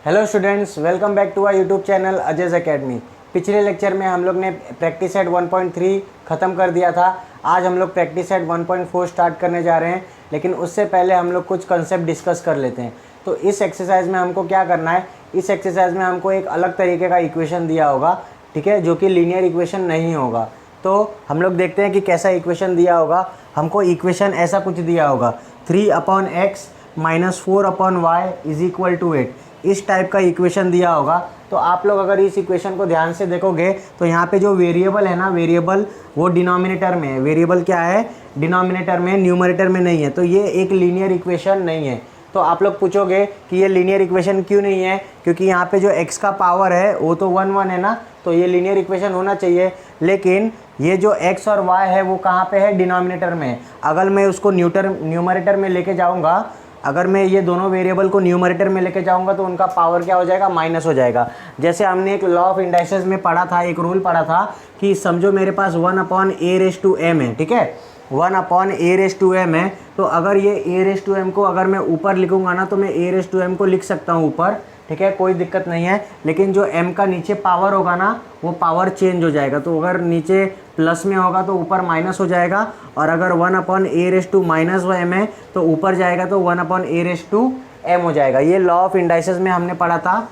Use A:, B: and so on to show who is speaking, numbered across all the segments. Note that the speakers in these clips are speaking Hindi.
A: Hello students, welcome back to our YouTube channel Ajay's academy. पिछले लेक्चर में हम लोग ने प्रैक्टिस सेट 1.3 ख़त्म कर दिया था। आज हम लोग प्रैक्टिस सेट 1.4 स्टार्ट करने जा रहे हैं, लेकिन उससे पहले हम लोग कुछ कंसेप्ट डिस्कस कर लेते हैं। तो इस एक्सरसाइज में हमको क्या करना है, इस एक्सरसाइज में हमको एक अलग तरीके का इक्वेशन दिया होगा, ठीक है, जो कि लीनियर इक्वेशन नहीं होगा। तो हम लोग देखते हैं कि कैसा इक्वेशन दिया होगा। हमको इक्वेशन ऐसा कुछ दिया होगा, 3/x - 4/y = 8। इस टाइप का इक्वेशन दिया होगा। तो आप लोग अगर इस इक्वेशन को ध्यान से देखोगे तो यहाँ पे जो वेरिएबल है ना, वेरिएबल वो डिनोमिनेटर में है। वेरिएबल क्या है? डिनोमिनेटर में, न्यूमरेटर में नहीं है। तो ये एक लीनियर इक्वेशन नहीं है। तो आप लोग पूछोगे कि ये लीनियर इक्वेशन क्यों नहीं है? क्योंकि यहाँ पे जो x का पावर है वो तो 1 1 है ना, तो ये लीनियर इक्वेशन होना चाहिए। लेकिन ये जो x और y है वो कहाँ पे है? डिनोमिनेटर में है। अगर मैं उसको न्यूमरेटर में लेके जाऊँगा, अगर मैं ये दोनों वेरिएबल को न्यूमरेटर में लेके जाऊंगा तो उनका पावर क्या हो जाएगा? माइनस हो जाएगा। जैसे हमने एक लॉ ऑफ इंडाइसेस में पढ़ा था, एक रूल पढ़ा था कि समझो मेरे पास 1/a⁴m है, ठीक है, 1/a⁴m है। तो अगर ये a⁴m को अगर मैं ऊपर लिखूंगा ना, तो मैं a⁴m को लिख सकता हूँ ऊपर, ठीक है, कोई दिक्कत नहीं है। लेकिन जो m का नीचे पावर होगा ना, वो पावर चेंज हो जाएगा। तो अगर नीचे प्लस में होगा तो ऊपर माइनस हो जाएगा, और अगर 1/a⁻m है तो ऊपर जाएगा तो 1/a⁻m हो जाएगा। ये लॉ ऑफ इंडाइसेस में हमने पढ़ा था,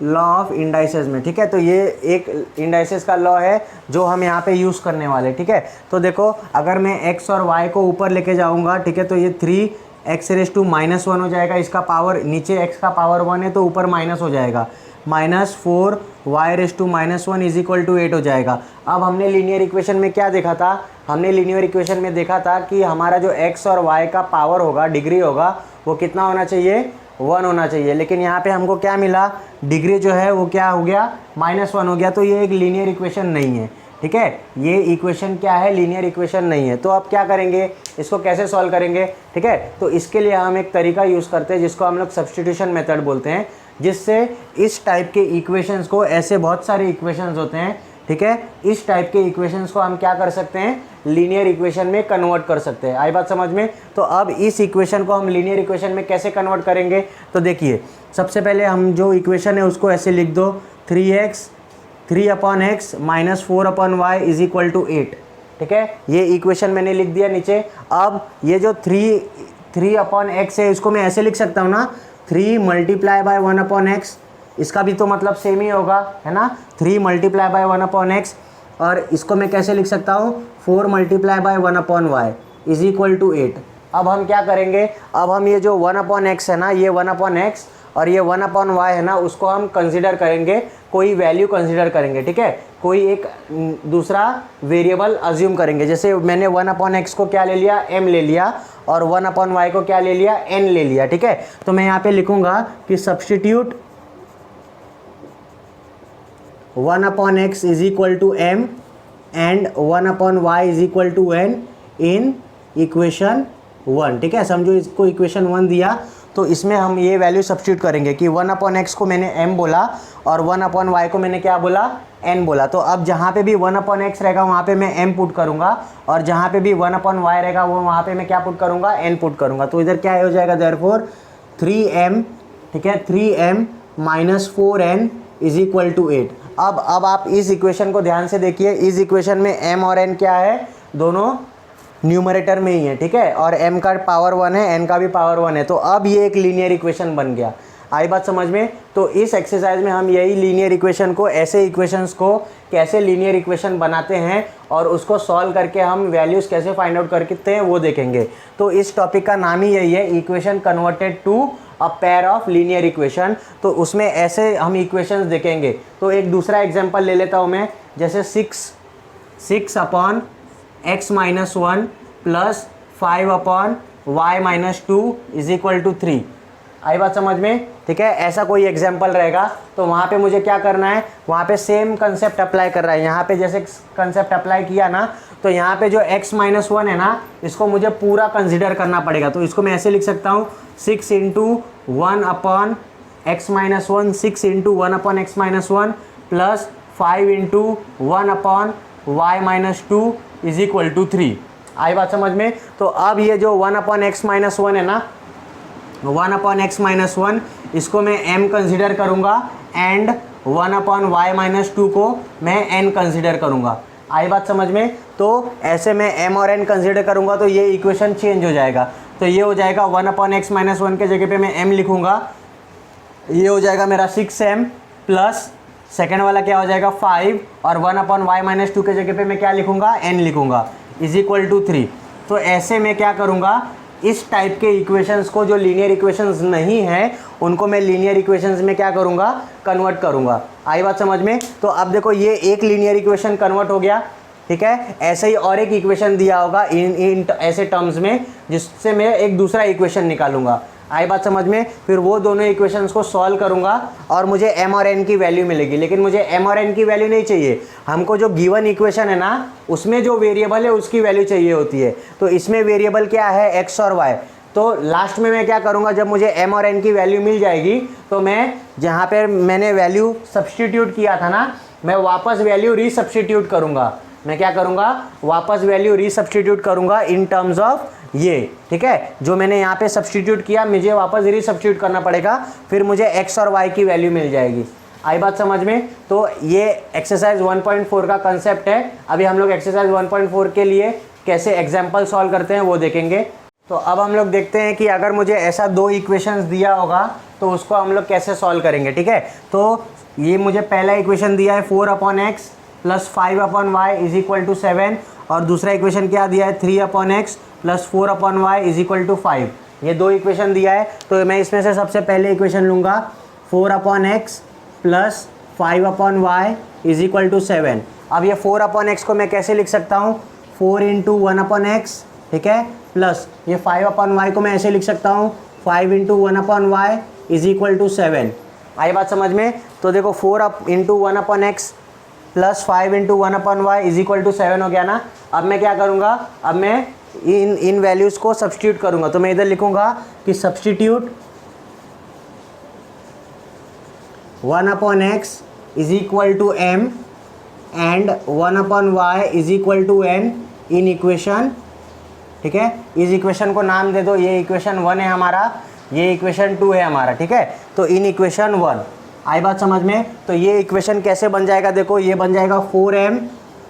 A: लॉ ऑफ इंडाइसेस में, ठीक है। तो ये एक इंडाइसेस का लॉ है जो हम यहाँ पे यूज़ करने वाले, ठीक है। तो देखो, अगर मैं x और y को ऊपर लेके जाऊँगा, ठीक है, तो ये 3x⁻1 हो जाएगा। इसका पावर, नीचे x का पावर 1 है तो ऊपर माइनस हो जाएगा, -4y⁻1 = 8 हो जाएगा। अब हमने लीनियर इक्वेशन में क्या देखा था? हमने लीनियर इक्वेशन में देखा था कि हमारा जो x और y का पावर होगा, डिग्री होगा, वो कितना होना चाहिए? 1 होना चाहिए। लेकिन यहाँ पे हमको क्या मिला? डिग्री जो है वो क्या हो गया? -1 हो गया। तो ये एक लीनियर इक्वेशन नहीं है, ठीक है। ये इक्वेशन क्या है? लीनियर इक्वेशन नहीं है। तो अब क्या करेंगे, इसको कैसे सॉल्व करेंगे, ठीक है। तो इसके लिए हम एक तरीका यूज़ करते हैं जिसको हम लोग सब्स्टिट्यूशन मेथड बोलते हैं, जिससे इस टाइप के इक्वेशंस को, ऐसे बहुत सारे इक्वेशंस होते हैं, ठीक है, इस टाइप के इक्वेशंस को हम क्या कर सकते हैं? लीनियर इक्वेशन में कन्वर्ट कर सकते हैं। आई बात समझ में? तो अब इस इक्वेशन को हम लीनियर इक्वेशन में कैसे कन्वर्ट करेंगे? तो देखिए, सबसे पहले हम जो इक्वेशन है उसको ऐसे लिख दो, 3/x - 4/y = 8, ठीक है। ये इक्वेशन मैंने लिख दिया नीचे। अब ये जो 3/x है, इसको मैं ऐसे लिख सकता हूँ ना, 3 × 1/x, इसका भी तो मतलब सेम ही होगा, है ना, 3 × 1/x। और इसको मैं कैसे लिख सकता हूँ? 4 × 1/y = 8। अब हम क्या करेंगे? अब हम ये जो 1/x है ना, ये 1/x और ये 1/y है ना, उसको हम कंसिडर करेंगे, कोई वैल्यू कंसिडर करेंगे, ठीक है, कोई एक दूसरा वेरिएबल अज्यूम करेंगे। जैसे मैंने 1/x को क्या ले लिया? m ले लिया, और 1/y को क्या ले लिया? n ले लिया, ठीक है। तो मैं यहाँ पे लिखूंगा कि substitute 1/x = m and 1/y = n in equation 1, ठीक है। समझो इसको इक्वेशन 1 दिया, तो इसमें हम ये वैल्यू सब्स्टिट्यूट करेंगे कि 1/x को मैंने m बोला और 1/y को मैंने क्या बोला? n बोला। तो अब जहाँ पे भी 1/x रहेगा वहाँ पे मैं m पुट करूँगा, और जहाँ पे भी 1/y रहेगा वो वहाँ पे मैं क्या पुट करूँगा? n पुट करूँगा। तो इधर क्या हो जाएगा? देयरफॉर 3m, ठीक है, 3m - 4n = 8। अब आप इस इक्वेशन को ध्यान से देखिए। इस इक्वेशन में m और n क्या है? दोनों न्यूमरेटर में ही है, ठीक है, और m का पावर 1 है, n का भी पावर 1 है। तो अब ये एक लीनियर इक्वेशन बन गया। आई बात समझ में? तो इस एक्सरसाइज में हम यही लीनियर इक्वेशन को, ऐसे इक्वेशंस को कैसे लीनियर इक्वेशन बनाते हैं और उसको सॉल्व करके हम वैल्यूज़ कैसे फाइंड आउट करते हैं वो देखेंगे। तो इस टॉपिक का नाम ही यही है, equation converted to a pair of linear equation. तो उसमें ऐसे हम इक्वेशंस देखेंगे। तो एक दूसरा एग्जांपल ले लेता हूँ मैं, जैसे 6/x - 1 + 5/y - 2 = 3। आई बात समझ में? ठीक है, ऐसा कोई एग्जाम्पल रहेगा तो वहाँ पे मुझे क्या करना है? वहाँ पे सेम कंसेप्ट अप्लाई कर रहा है। यहाँ पे जैसे कंसेप्ट अप्लाई किया ना, तो यहाँ पे जो x - 1 है ना, इसको मुझे पूरा कंसिडर करना पड़ेगा। तो इसको मैं ऐसे लिख सकता हूँ, 6 × 1/x - 1 6 × 1/x - 1 + 5 × 1/y - 2 = 3। आई बात समझ में? तो अब ये जो 1/x - 1 है ना, 1/x-1, इसको मैं m कंसिडर करूँगा एंड 1/y-2 को मैं n कंसिडर करूँगा। आई बात समझ में? तो ऐसे मैं m और n कंसिडर करूँगा तो ये इक्वेशन चेंज हो जाएगा। तो ये हो जाएगा 1/x-1 के जगह पे मैं m लिखूँगा, ये हो जाएगा मेरा 6m प्लस सेकेंड वाला क्या हो जाएगा 5, और 1/y-2 के जगह पे मैं क्या लिखूँगा n लिखूँगा इज इक्वल टू 3। तो ऐसे मैं क्या करूँगा, इस टाइप के इक्वेशंस को जो लीनियर इक्वेशंस नहीं है उनको मैं लीनियर इक्वेशंस में क्या करूँगा, कन्वर्ट करूँगा। आई बात समझ में? तो अब देखो ये एक लीनियर इक्वेशन कन्वर्ट हो गया, ठीक है। ऐसे ही और एक इक्वेशन दिया होगा इन ऐसे टर्म्स में जिससे मैं एक दूसरा इक्वेशन निकालूंगा। आई बात समझ में? फिर वो दोनों इक्वेशंस को सॉल्व करूंगा और मुझे m और n की वैल्यू मिलेगी। लेकिन मुझे m और n की वैल्यू नहीं चाहिए, हमको जो गिवन इक्वेशन है ना उसमें जो वेरिएबल है उसकी वैल्यू चाहिए होती है। तो इसमें वेरिएबल क्या है, x और y। तो लास्ट में मैं क्या करूंगा, जब मुझे m और n की वैल्यू मिल जाएगी तो मैं जहाँ पर मैंने वैल्यू सब्सटीट्यूट किया था ना, मैं वापस वैल्यू रीसब्सटीट्यूट करूँगा। मैं क्या करूँगा, वापस वैल्यू रीसब्सटीट्यूट करूँगा इन टर्म्स ऑफ ये, ठीक है। जो मैंने यहाँ पे सब्सटीट्यूट किया मुझे वापस रीसब्सटीट्यूट करना पड़ेगा, फिर मुझे x और y की वैल्यू मिल जाएगी। आई बात समझ में? तो ये एक्सरसाइज 1.4 का कंसेप्ट है। अभी हम लोग एक्सरसाइज 1.4 के लिए कैसे एग्जाम्पल सॉल्व करते हैं वो देखेंगे। तो अब हम लोग देखते हैं कि अगर मुझे ऐसा दो इक्वेशंस दिया होगा तो उसको हम लोग कैसे सॉल्व करेंगे, ठीक है। तो ये मुझे पहला इक्वेशन दिया है 4/x plus 5/y is equal to 7, और दूसरा इक्वेशन क्या दिया है 3/x plus 4/y is equal to 5। ये दो इक्वेशन दिया है। तो मैं इसमें से सबसे पहले इक्वेशन लूँगा 4/x plus 5/y is equal to 7। अब ये 4/x को मैं कैसे लिख सकता हूँ, 4 इंटू 1/x, ठीक है, प्लस ये 5/y को मैं ऐसे लिख सकता हूँ 5 into 1/y is equal to 7। आई बात समझ में? तो देखो 4 into 1/x plus 5 into 1/y is equal to 7 हो गया ना। अब मैं क्या करूँगा, अब मैं इन वैल्यूज़ को सब्सटीट्यूट करूँगा। तो मैं इधर लिखूँगा कि substitute 1/x is equal to m and 1/y is equal to n in equation, ठीक है। इस इक्वेशन को नाम दे दो, ये इक्वेशन 1 है हमारा, ये इक्वेशन 2 है हमारा, ठीक है। तो इन इक्वेशन 1, आई बात समझ में? तो ये इक्वेशन कैसे बन जाएगा, देखो ये बन जाएगा 4m,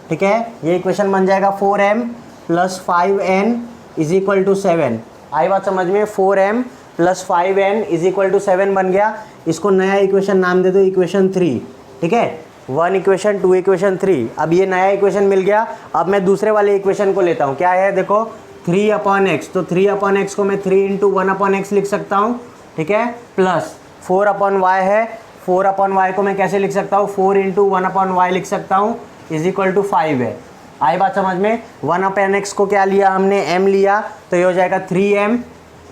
A: ठीक है। ये इक्वेशन बन जाएगा 4m plus 5n is equal to 7। आई बात समझ में? 4m plus 5n is equal to 7 बन गया। इसको नया इक्वेशन नाम दे दो इक्वेशन 3, ठीक है। 1 इक्वेशन 2 इक्वेशन 3। अब ये नया इक्वेशन मिल गया। अब मैं दूसरे वाले इक्वेशन को लेता हूँ, क्या है देखो 3/x। तो 3/x को मैं 3 इंटू 1/x लिख सकता हूँ, ठीक है, प्लस 4/y है, 4/y को मैं कैसे लिख सकता हूँ, 4 इंटू 1/y लिख सकता हूँ इज इक्वल टू 5 है। आई बात समझ में? 1/x को क्या लिया हमने, m लिया, तो ये हो जाएगा 3m,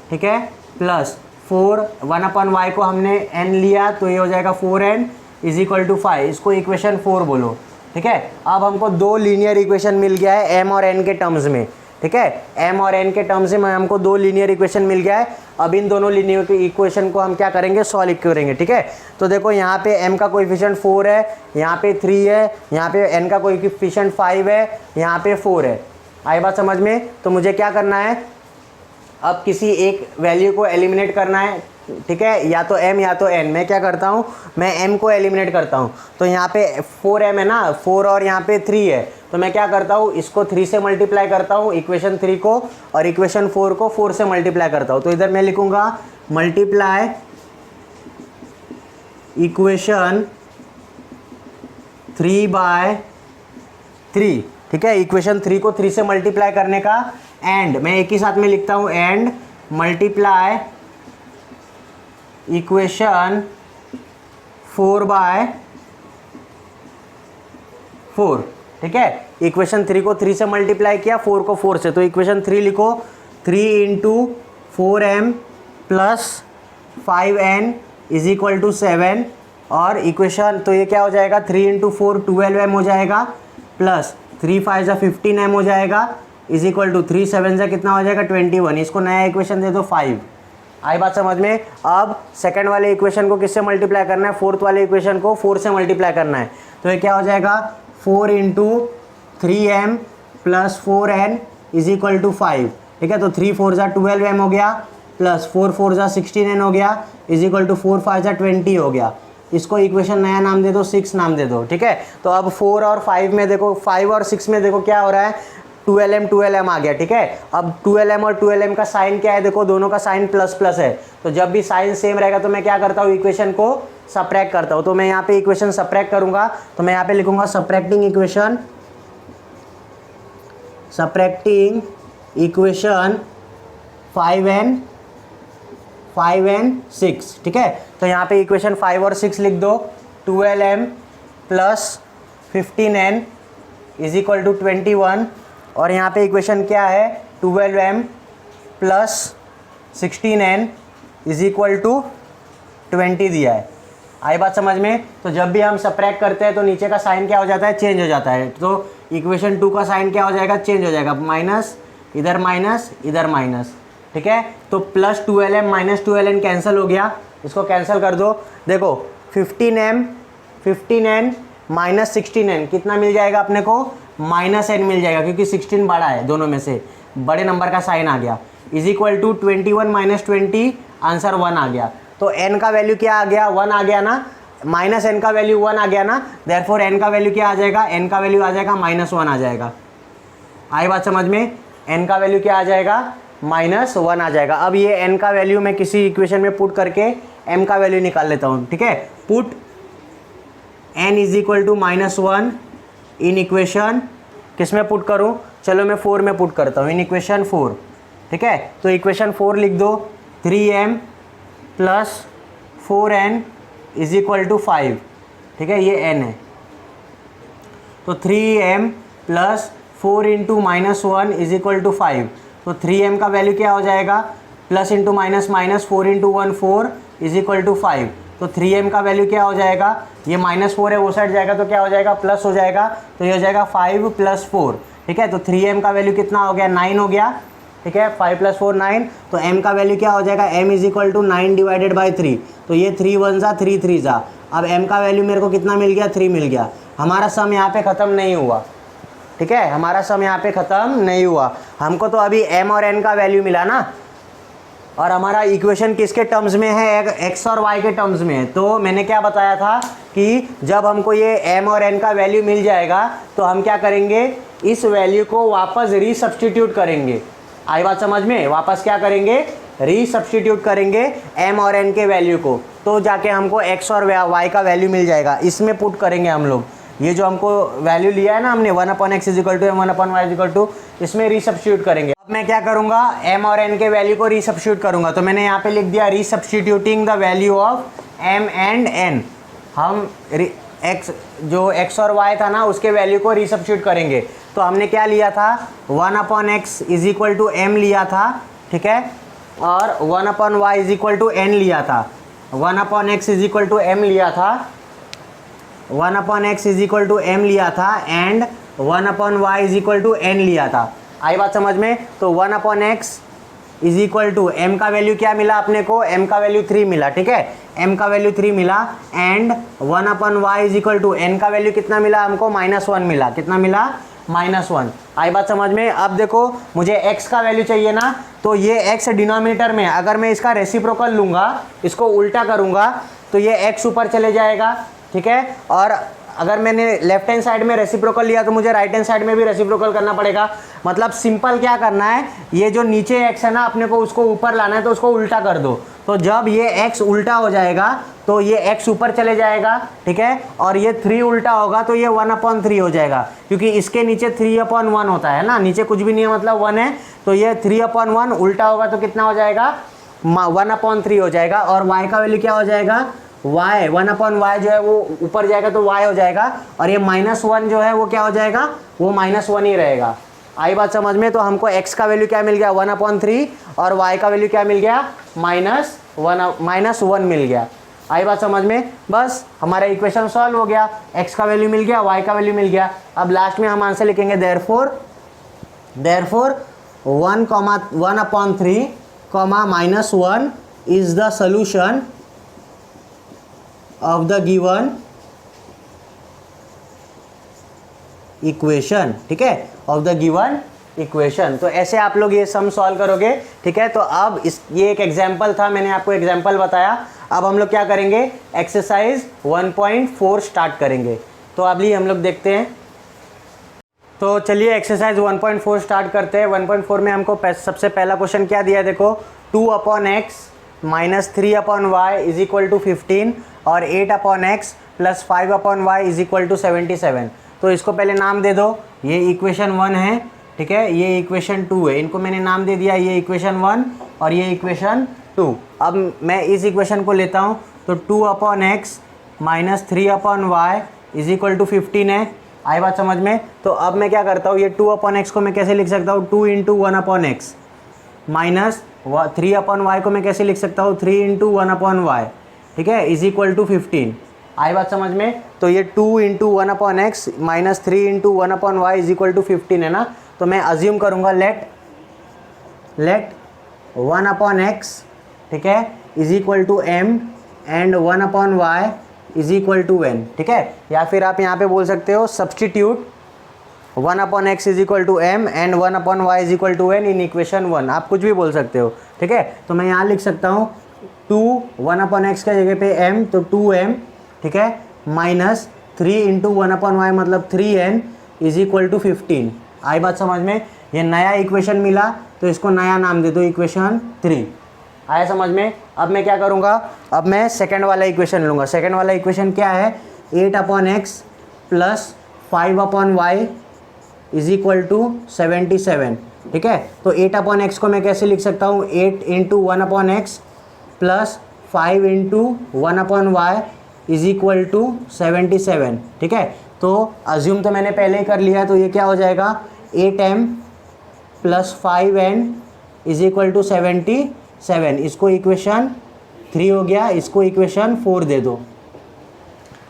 A: ठीक है, प्लस 1/y को हमने n लिया तो ये हो जाएगा 4n इज इक्वल टू 5। इसको इक्वेशन 4 बोलो, ठीक है। अब हमको दो लीनियर इक्वेशन मिल गया है m और n के टर्म्स में, ठीक है। m और n के टर्म्स में हमको दो लीनियर इक्वेशन मिल गया है। अब इन दोनों लीनियर इक्वेशन को हम क्या करेंगे, सॉल्व करेंगे, ठीक है। तो देखो यहाँ पे m का कोएफिशिएंट 4 है, यहाँ पे 3 है, यहाँ पे n का कोएफिशिएंट 5 है, यहाँ पे 4 है। आई बात समझ में? तो मुझे क्या करना है, अब किसी एक वैल्यू को एलिमिनेट करना है, ठीक है, या तो m या तो n। मैं क्या करता हूँ, मैं m को एलिमिनेट करता हूँ। तो यहाँ पे 4m है ना, 4 और यहाँ पे 3 है, तो मैं क्या करता हूँ, इसको 3 से मल्टीप्लाई करता हूँ इक्वेशन 3 को, और इक्वेशन 4 को 4 से मल्टीप्लाई करता हूँ। तो इधर मैं लिखूँगा मल्टीप्लाई इक्वेशन 3/3, ठीक है। इक्वेशन 3 को 3 से मल्टीप्लाई करने का, एंड मैं एक ही साथ में लिखता हूँ एंड मल्टीप्लाई इक्वेशन 4/4, ठीक है। इक्वेशन 3 को 3 से मल्टीप्लाई किया, 4 को 4 से, तो इक्वेशन 3 लिखो 3 into 4m plus 5n is equal to 7, और इक्वेशन तो ये क्या हो जाएगा 3 इंटू 4 12m हो जाएगा, प्लस 3 5 जा 15m हो जाएगा इज इक्वल टू 3 7 जा कितना हो जाएगा 21। इसको नया इक्वेशन दे दो 5। आई बात समझ में? अब सेकंड वाले इक्वेशन को किससे मल्टीप्लाई करना है, फोर्थ वाले इक्वेशन को 4 से मल्टीप्लाई करना है। तो ये क्या हो जाएगा 4 into 3m plus 4n is equal to 5, ठीक है। तो 3 4 जा 12m हो गया, प्लस 4 4 जा 16n हो गया इज इक्वल टू 4 5 जा 20 हो गया। इसको इक्वेशन नया नाम दे दो, 6 नाम दे दो, ठीक है। तो अब 4 और 5 में देखो, 5 और 6 में देखो क्या हो रहा है, 12m आ गया, ठीक है। अब 12m और 12m का साइन क्या है, देखो दोनों का साइन प्लस प्लस है, तो जब भी साइन सेम रहेगा तो मैं क्या करता हूँ, इक्वेशन को सब्ट्रैक्ट करता हूँ। तो मैं यहाँ पे इक्वेशन सब्ट्रैक्ट करूँगा, तो मैं यहाँ पे लिखूँगा सब्ट्रैक्टिंग इक्वेशन 5 and 6, ठीक है। तो यहाँ पे इक्वेशन 5 और 6 लिख दो, 12m plus 15n is equal to 21, और यहाँ पे इक्वेशन क्या है, 12m plus 16n is equal to 20 दिया है। आई बात समझ में। तो जब भी हम सब्ट्रैक्ट करते हैं तो नीचे का साइन क्या हो जाता है, चेंज हो जाता है। तो इक्वेशन 2 का साइन क्या हो जाएगा, चेंज हो जाएगा, माइनस इधर माइनस, ठीक है। तो plus 12m minus 12n cancel हो गया, इसको कैंसिल कर दो। देखो 15n माइनस 16n कितना मिल जाएगा अपने को, -n मिल जाएगा, क्योंकि 16 बड़ा है, दोनों में से बड़े नंबर का साइन आ गया, is equal to 21 minus 20, answer 1 आ गया। तो n का वैल्यू क्या आ गया, 1 आ गया ना, माइनस n का वैल्यू 1 आ गया ना, देयरफॉर n का वैल्यू क्या आ जाएगा, n का वैल्यू आ जाएगा -1 आ जाएगा। आई बात समझ में, n का वैल्यू क्या आ जाएगा, -1 आ जाएगा। अब ये n का वैल्यू मैं किसी इक्वेशन में पुट करके m का वैल्यू निकाल लेता हूँ, ठीक है। Put n is equal to -1 in equation, किस में पुट करूँ, चलो मैं 4 में पुट करता हूँ, इन इक्वेशन 4, ठीक है। तो इक्वेशन 4 लिख दो, 3m plus 4n is equal to 5, ठीक है, ये n है। तो 3m plus 4 into -1 is equal to 5, तो 3m का वैल्यू क्या हो जाएगा, plus into minus, 4 into 1 4 is equal to 5। तो 3m का वैल्यू क्या हो जाएगा, ये -4 है, वो साइड जाएगा तो क्या हो जाएगा, प्लस हो जाएगा, तो ये हो जाएगा 5 + 4, ठीक है। तो 3m का वैल्यू कितना हो गया, 9 हो गया, ठीक है। 5 + 4 9, तो m का वैल्यू क्या हो जाएगा, m is equal to 9 divided by 3, तो ये 3 1 जा 3 3 जा। अब m का वैल्यू मेरे को कितना मिल गया, 3 मिल गया। हमारा सम यहाँ पे ख़त्म नहीं हुआ, ठीक है, हमारा सम यहाँ पे ख़त्म नहीं हुआ। हमको तो अभी m और n का वैल्यू मिला ना, और हमारा इक्वेशन किसके टर्म्स में है, x और y के टर्म्स में है। तो मैंने क्या बताया था कि जब हमको ये m और n का वैल्यू मिल जाएगा तो हम क्या करेंगे, इस वैल्यू को वापस रीसब्स्टिट्यूट करेंगे। आई बात समझ में, वापस क्या करेंगे, रीसब्स्टिट्यूट करेंगे m और n के वैल्यू को, तो जाके हमको x और y का वैल्यू मिल जाएगा। इसमें पुट करेंगे हम लोग, ये जो हमको वैल्यू लिया है ना हमने 1/x is equal to m 1/y is equal to, इसमें रीसब्स्टिट्यूट करेंगे। अब मैं क्या करूँगा, m और n के वैल्यू को रीसब्स्टिट्यूट करूँगा। तो मैंने यहाँ पे लिख दिया रीसब्स्टिट्यूटिंग the value of m and n। हम x जो x और y था ना उसके वैल्यू को रीसब्स्टिट्यूट करेंगे। तो हमने क्या लिया था, 1/x is equal to m लिया था, ठीक है, और 1/y is equal to n लिया था। 1/x is equal to m लिया था, 1/x is equal to m लिया था, and 1/y is equal to n लिया था। आई बात समझ में। तो 1/x is equal to m का वैल्यू क्या मिला अपने को, m का वैल्यू 3 मिला, ठीक है, m का वैल्यू 3 मिला, and 1/y is equal to n का वैल्यू कितना मिला हमको, -1 मिला। कितना मिला, -1। आई बात समझ में। अब देखो मुझे x का वैल्यू चाहिए ना, तो ये x डिनोमिनेटर में, अगर मैं इसका रेसिप्रोकल लूँगा, इसको उल्टा करूँगा, तो ये x ऊपर चले जाएगा, ठीक है। और अगर मैंने लेफ्ट हैंड साइड में रेसिप्रोकल लिया तो मुझे राइट हैंड साइड में भी रेसिप्रोकल करना पड़ेगा। मतलब सिंपल क्या करना है, ये जो नीचे x है ना अपने को उसको ऊपर लाना है, तो उसको उल्टा कर दो। तो जब ये x उल्टा हो जाएगा तो ये x ऊपर चले जाएगा, ठीक है, और ये 3 उल्टा होगा तो ये 1/3 हो जाएगा, क्योंकि इसके नीचे 3/1 होता है ना, नीचे कुछ भी नहीं है मतलब 1 है, तो ये 3/1 उल्टा होगा तो कितना हो जाएगा, 1/3 हो जाएगा। और y का वैल्यू क्या हो जाएगा, y 1/y जो है वो ऊपर जाएगा तो y हो जाएगा, और ये -1 जो है वो क्या हो जाएगा, वो -1 ही रहेगा। आई बात समझ में। तो हमको x का वैल्यू क्या मिल गया, 1/3, और y का वैल्यू क्या मिल गया, -1 मिल गया। आई बात समझ में। बस हमारा इक्वेशन सॉल्व हो गया, x का वैल्यू मिल गया, y का वैल्यू मिल गया। अब लास्ट में हम आंसर लिखेंगे, therefore 1/3, -1 is the solution of the given equation, ठीक है, of the given इक्वेशन। तो ऐसे आप लोग ये सम सॉल्व करोगे, ठीक है। तो अब ये एक एग्जाम्पल था, मैंने आपको एग्जाम्पल बताया। अब हम लोग क्या करेंगे, एक्सरसाइज 1.4 स्टार्ट करेंगे। तो अभी हम लोग देखते हैं। तो चलिए एक्सरसाइज 1.4 स्टार्ट करते हैं। 1.4 में हमको सबसे पहला क्वेश्चन क्या दिया है, देखो 2/x minus 3/y is equal to 15 और 8/x plus 5/y is equal to 77। तो इसको पहले नाम दे दो, ये इक्वेशन 1 है, ठीक है, ये इक्वेशन 2 है, इनको मैंने नाम दे दिया, ये इक्वेशन 1 और ये इक्वेशन 2। अब मैं इस इक्वेशन को लेता हूँ, तो 2/x minus 3/y is equal to 15 है। आई बात समझ में। तो अब मैं क्या करता हूँ, ये 2/x को मैं कैसे लिख सकता हूँ, 2 इंटू 1/x माइनस 3/y को मैं कैसे लिख सकता हूँ, 3 इंटू 1/y, ठीक है, इज इक्वल टू 15। आई बात समझ में। तो ये 2 into 1/x minus 3 into 1/y is equal to 15 है ना। तो मैं अज्यूम करूँगा लेट 1/x, ठीक है, is equal to m and 1/y is equal to n, ठीक है। या फिर आप यहाँ पे बोल सकते हो substitute 1/x is equal to m and 1/y is equal to n in equation 1, आप कुछ भी बोल सकते हो, ठीक है। तो मैं यहाँ लिख सकता हूँ 1/x के जगह पे m, तो 2m, ठीक है, माइनस 3 इंटू 1/y मतलब 3n इज इक्वल टू 15। आई बात समझ में। ये नया इक्वेशन मिला तो इसको नया नाम दे दो, इक्वेशन 3। आया समझ में। अब मैं क्या करूँगा, अब मैं सेकंड वाला इक्वेशन लूँगा। सेकंड वाला इक्वेशन क्या है, 8/x plus 5/y is equal to 77, ठीक है। तो 8/x को मैं कैसे लिख सकता हूँ, 8 into 1/x plus 5 into 1/y is equal to 77, ठीक है। तो अज्यूम तो मैंने पहले ही कर लिया है, तो ये क्या हो जाएगा, 8m plus 5n is equal to 77। इसको इक्वेशन 3 हो गया, इसको इक्वेशन 4 दे दो।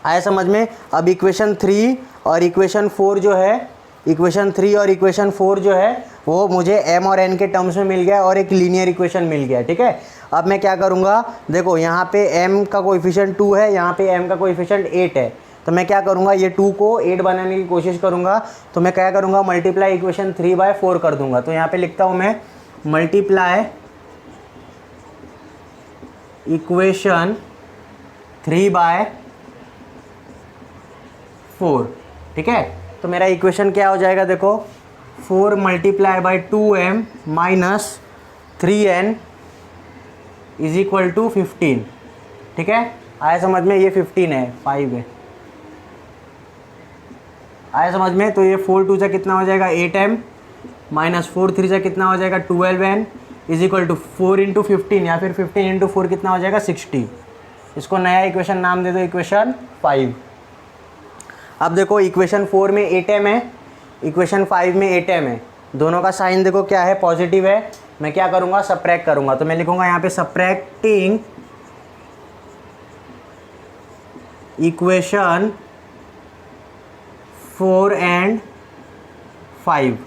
A: आया समझ में। अब इक्वेशन 3 और इक्वेशन 4 जो है, इक्वेशन 3 और इक्वेशन 4 जो है वो मुझे m और n के टर्म्स में मिल गया और एक लीनियर इक्वेशन मिल गया, ठीक है। अब मैं क्या करूँगा, देखो यहाँ पे m का कोएफिशिएंट 2 है, यहाँ पे m का कोएफिशिएंट 8 है। तो मैं क्या करूँगा, ये 2 को 8 बनाने की कोशिश करूँगा। तो मैं क्या करूँगा, मल्टीप्लाई इक्वेशन 3/4 कर दूँगा। तो यहाँ पे लिखता हूँ मैं मल्टीप्लाई इक्वेशन 3/4, ठीक है। तो मेरा इक्वेशन क्या हो जाएगा, देखो 4 multiply by 2m minus 3n is equal to 15, ठीक है। आया समझ में। ये 15 है, 5 है। आया समझ में। तो ये 4 2 से कितना हो जाएगा, 8m माइनस 4 3 से कितना हो जाएगा, 12n is equal to 4 into 15 या फिर 15 इंटू 4 कितना हो जाएगा, 60। इसको नया इक्वेशन नाम दे दो, इक्वेशन 5। अब देखो इक्वेशन 4 में 8m है, इक्वेशन 5 में 8m है, दोनों का साइन देखो क्या है, पॉजिटिव है। मैं क्या करूँगा, सब्ट्रैक्ट करूँगा। तो मैं लिखूँगा यहाँ पे सब्ट्रैक्टिंग इक्वेशन 4 एंड 5,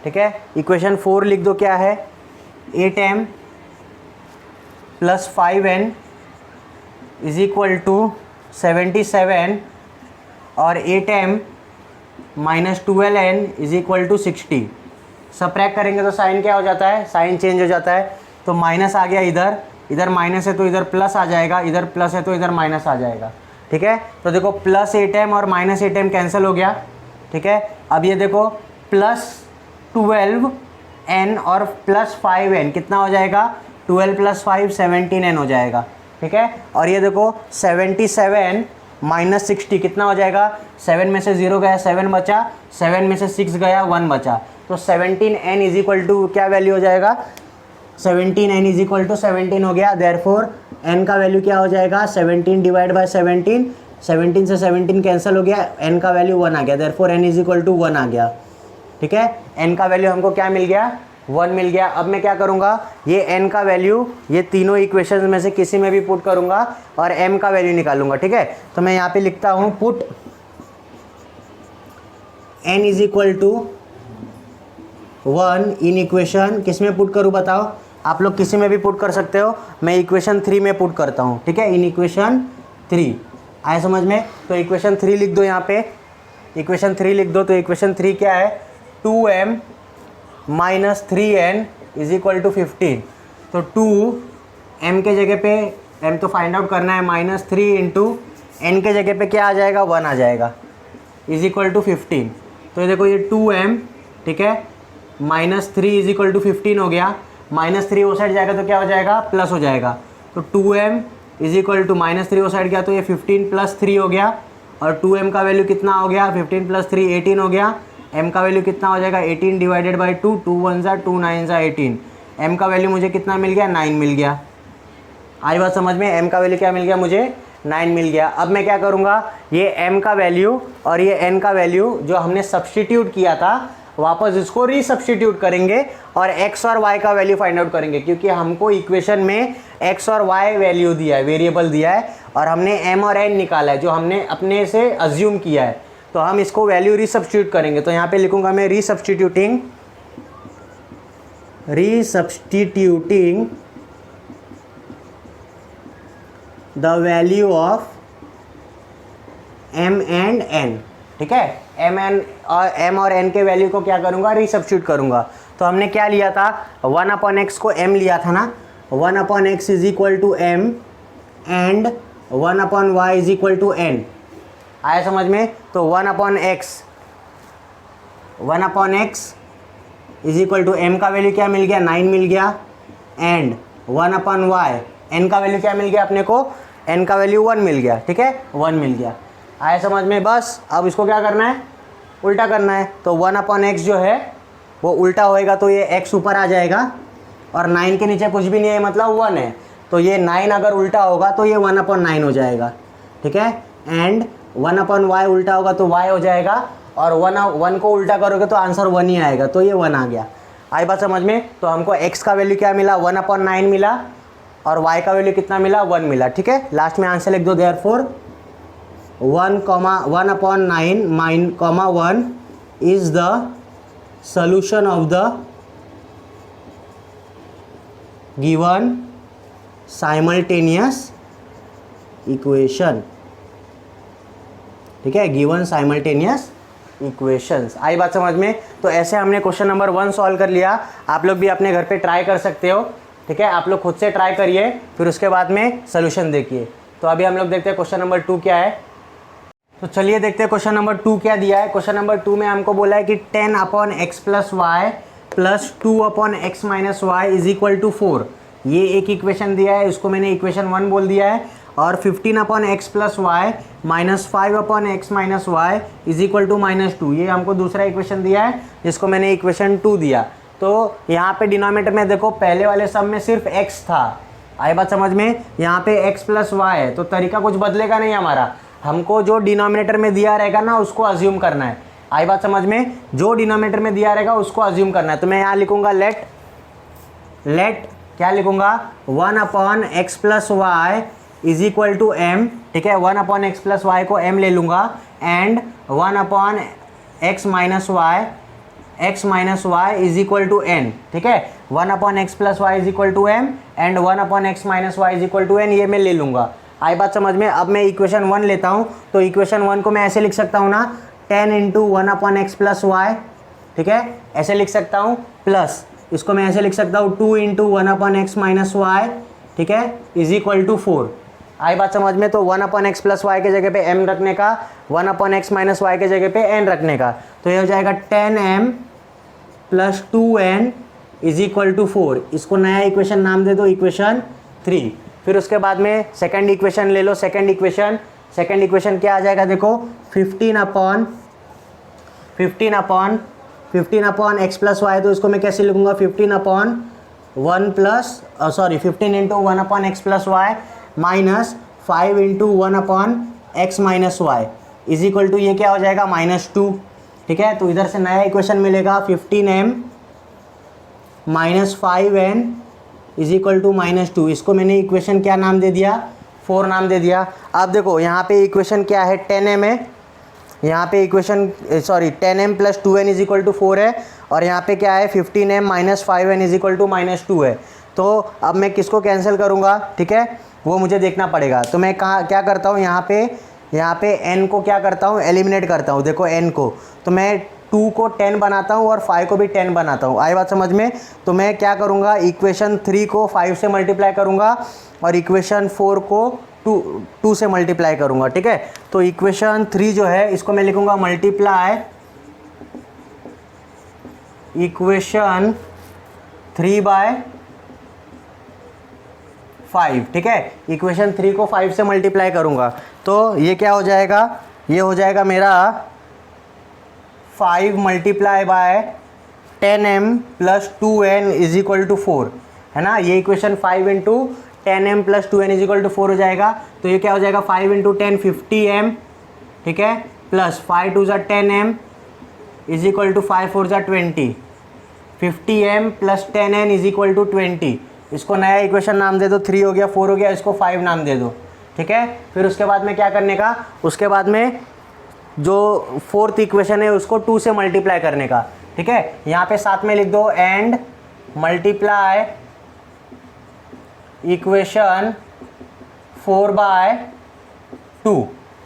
A: ठीक है। इक्वेशन 4 लिख दो, क्या है, 8m plus 5n is equal to 77 और 8m minus 12n is equal to 60। Subtract करेंगे तो साइन क्या हो जाता है, साइन चेंज हो जाता है। तो माइनस आ गया इधर, इधर माइनस है तो इधर प्लस आ जाएगा, इधर प्लस है तो इधर माइनस आ जाएगा, ठीक है। तो देखो प्लस 8m और माइनस 8m कैंसिल हो गया, ठीक है। अब ये देखो प्लस 12n और प्लस 5n कितना हो जाएगा, 12 प्लस 5 17n हो जाएगा, ठीक है। और ये देखो 77 माइनस 60 कितना हो जाएगा, 7 में से 0 गया 7 बचा, 7 में से 6 गया 1 बचा। तो 17n इज इक्वल टू क्या वैल्यू हो जाएगा, 17n इज इक्वल टू 17 हो गया। देयरफॉर n का वैल्यू क्या हो जाएगा, 17 डिवाइड बाय 17, 17 से 17 कैंसिल हो गया, n का वैल्यू 1 आ गया। Therefore n is equal to 1 आ गया, ठीक है। n का वैल्यू हमको क्या मिल गया, 1 मिल गया। अब मैं क्या करूँगा, ये n का वैल्यू ये तीनों इक्वेशंस में से किसी में भी पुट करूँगा और m का वैल्यू निकालूंगा, ठीक है। तो मैं यहाँ पे लिखता हूँ put n is equal to 1 in equation, किस में पुट करूँ बताओ, आप लोग किसी में भी पुट कर सकते हो, मैं इक्वेशन 3 में पुट करता हूँ, ठीक है, इन इक्वेशन 3। आए समझ में। तो इक्वेशन 3 लिख दो यहाँ पे, इक्वेशन 3 लिख दो। तो इक्वेशन 3 क्या है, 2m -3n is equal to 15। तो 2m के जगह पे m तो फाइंड आउट करना है, -3 इंटू n के जगह पे क्या आ जाएगा, 1 आ जाएगा, इज इक्वल टू 15। तो ये देखो ये 2m, ठीक है, -3 इज इक्वल टू 15 हो गया, -3 वो साइड जाएगा तो क्या हो जाएगा, प्लस हो जाएगा। तो 2m इज इक्वल टू -3 वो साइड गया तो ये 15 + 3 हो गया, और 2m का वैल्यू कितना हो गया, 15 + 3 18 हो गया। m का वैल्यू कितना हो जाएगा, 18 डिवाइडेड बाई 2, 2 1 ज़ा 2 9 ज़ा 18। m का वैल्यू मुझे कितना मिल गया, 9 मिल गया। आई बात समझ में, m का वैल्यू क्या मिल गया, मुझे 9 मिल गया। अब मैं क्या करूँगा, ये m का वैल्यू और ये n का वैल्यू जो हमने सब्सटीट्यूट किया था वापस इसको रीसब्स्टिट्यूट करेंगे और x और y का वैल्यू फाइंड आउट करेंगे, क्योंकि हमको इक्वेशन में x और y वैल्यू दिया है, वेरिएबल दिया है, और हमने m और n निकाला है जो हमने अपने से अज्यूम किया है। तो हम इसको वैल्यू रीसब्स्टिट्यूट करेंगे। तो यहाँ पे लिखूंगा मैं रीसब्स्टिट्यूटिंग the value of m and n, ठीक है, m और n के वैल्यू को क्या करूँगा, रीसब्स्टिट्यूट करूँगा। तो हमने क्या लिया था, 1/x को m लिया था ना, 1/x is equal to m and 1/y is equal to n। आया समझ में। तो 1/x is equal to m का वैल्यू क्या मिल गया, 9 मिल गया, एंड 1/y n का वैल्यू क्या मिल गया अपने को, n का वैल्यू 1 मिल गया, ठीक है, 1 मिल गया। आया समझ में। बस अब इसको क्या करना है, उल्टा करना है। तो 1/x जो है वो उल्टा होएगा तो ये x ऊपर आ जाएगा, और 9 के नीचे कुछ भी नहीं है मतलब 1 है, तो ये 9 अगर उल्टा होगा तो ये 1/9 हो जाएगा, ठीक है। एंड 1/y उल्टा होगा तो y हो जाएगा, और 1 को उल्टा करोगे तो आंसर 1 ही आएगा, तो ये 1 आ गया। आई बात समझ में। तो हमको x का वैल्यू क्या मिला, 1/9 मिला, और y का वैल्यू कितना मिला, 1 मिला, ठीक है। लास्ट में आंसर लिख दो, therefore 1/1 is the solution of the given simultaneous equation, ठीक है, गिवन साइमल्टेनियस इक्वेशंस। आई बात समझ में। तो ऐसे हमने क्वेश्चन नंबर 1 सॉल्व कर लिया। आप लोग भी अपने घर पे ट्राई कर सकते हो, ठीक है, आप लोग खुद से ट्राई करिए, फिर उसके बाद में सोल्यूशन देखिए। तो अभी हम लोग देखते हैं क्वेश्चन नंबर 2 क्या है। तो चलिए देखते हैं क्वेश्चन नंबर 2 क्या दिया है। क्वेश्चन नंबर 2 में हमको बोला है कि 10/x + y + 2/x - y is equal to 4। ये एक इक्वेशन दिया है, इसको मैंने इक्वेशन 1 बोल दिया है। और 15/x + y - 5/x - y is equal to -2, ये हमको दूसरा इक्वेशन दिया है, जिसको मैंने इक्वेशन 2 दिया। तो यहाँ पे डिनोमिनेटर में देखो, पहले वाले सब में सिर्फ x था। आई बात समझ में। यहाँ पे x + y है, तो तरीका कुछ बदलेगा नहीं हमारा, हमको जो डिनोमिनेटर में दिया रहेगा ना उसको अज्यूम करना है। आई बात समझ में। जो डिनोमिनेटर में दिया रहेगा उसको अज्यूम करना है। तो मैं यहाँ लिखूंगा लेट क्या लिखूंगा, 1/x + y is equal to m, ठीक है, 1/x + y को m ले लूँगा, and 1/x - y is equal to n, ठीक है, 1/x + y is equal to m and 1/x - y is equal to n, ये मैं ले लूँगा। आई बात समझ में। अब मैं इक्वेशन 1 लेता हूँ, तो इक्वेशन 1 को मैं ऐसे लिख सकता हूँ ना, 10 × 1/x + y, ठीक है, ऐसे लिख सकता हूँ, प्लस इसको मैं ऐसे लिख सकता हूँ 2 × 1/x - y, ठीक है, इज इक्वल टू 4। आई बात समझ में। तो 1/x + y के जगह पे m रखने का, 1/x - y के जगह पे n रखने का, तो ये हो जाएगा 10m + 2n is equal to 4। इसको नया इक्वेशन नाम दे दो, इक्वेशन 3। फिर उसके बाद में सेकंड इक्वेशन ले लो। सेकंड इक्वेशन क्या आ जाएगा, देखो 15/x + y, तो इसको मैं कैसे लिखूंगा, 15 × 1x + y minus 5 × 1/x - y is equal to, ये क्या हो जाएगा, -2, ठीक है। तो इधर से नया इक्वेशन मिलेगा 15m - 5n is equal to -2। इसको मैंने इक्वेशन क्या नाम दे दिया, 4 नाम दे दिया। अब देखो यहाँ पे इक्वेशन क्या है, 10m है, यहाँ पे equation 10m + 2n is equal to 4 है, और यहाँ पे क्या है, 15m - 5n is equal to -2 है। तो अब मैं किसको कैंसिल करूँगा, ठीक है, वो मुझे देखना पड़ेगा। तो मैं क्या करता हूँ, यहाँ पे n को क्या करता हूँ, एलिमिनेट करता हूँ। देखो n को, तो मैं 2 को 10 बनाता हूँ और 5 को भी 10 बनाता हूँ। आई बात समझ में? तो मैं क्या करूँगा, इक्वेशन 3 को 5 से मल्टीप्लाई करूँगा और इक्वेशन 4 को 2 से मल्टीप्लाई करूँगा। ठीक है, तो इक्वेशन 3 जो है इसको मैं लिखूँगा मल्टीप्लाई इक्वेशन 3 बाय 5। ठीक है, इक्वेशन 3 को 5 से मल्टीप्लाई करूँगा तो ये क्या हो जाएगा, ये हो जाएगा मेरा 5 multiply by 10m plus 2n is equal to 4, है ना। ये equation 5 into 10m plus 2n is equal to 4 हो जाएगा। तो ये क्या हो जाएगा, 5 इंटू 10 50m, ठीक है, प्लस 5 टू ज़ा 10m is equal to 5 four ज़ा 20, 50m plus 10n is equal to 20। इसको नया इक्वेशन नाम दे दो, 3 हो गया, 4 हो गया, इसको 5 नाम दे दो। ठीक है, फिर उसके बाद में क्या करने का, उसके बाद में जो 4th इक्वेशन है उसको 2 से मल्टीप्लाई करने का। ठीक है, यहाँ पे साथ में लिख दो एंड मल्टीप्लाई इक्वेशन 4 बाय 2।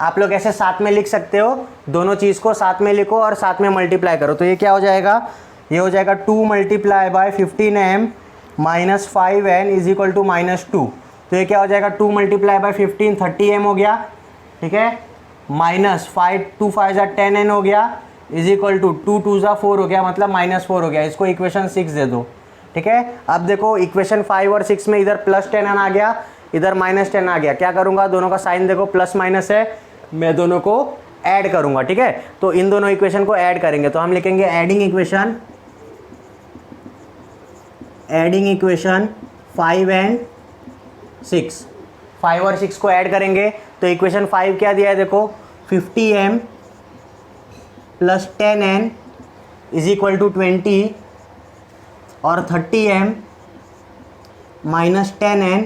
A: आप लोग ऐसे साथ में लिख सकते हो, दोनों चीज़ को साथ में लिखो और साथ में मल्टीप्लाई करो। तो ये क्या हो जाएगा, ये हो जाएगा 2 multiply by 15m minus 5n is equal to -2। तो ये क्या हो जाएगा, 2 मल्टीप्लाई बाय 15 30m हो गया। ठीक है, माइनस 5 2 5 ज़ा 10n हो गया इज इक्वल टू 2 2 ज़ा 4 हो गया, मतलब -4 हो गया। इसको इक्वेशन 6 दे दो। ठीक है, अब देखो इक्वेशन 5 और 6 में इधर प्लस 10n आ गया, इधर -10 आ गया। क्या करूँगा, दोनों का साइन देखो प्लस माइनस है, मैं दोनों को ऐड करूँगा। ठीक है, तो इन दोनों इक्वेशन को ऐड करेंगे तो हम लिखेंगे एडिंग इक्वेशन 5 एंड 6। 5 और 6 को ऐड करेंगे तो इक्वेशन 5 क्या दिया है देखो, 50m plus 10n is equal to 20 और 30m minus 10n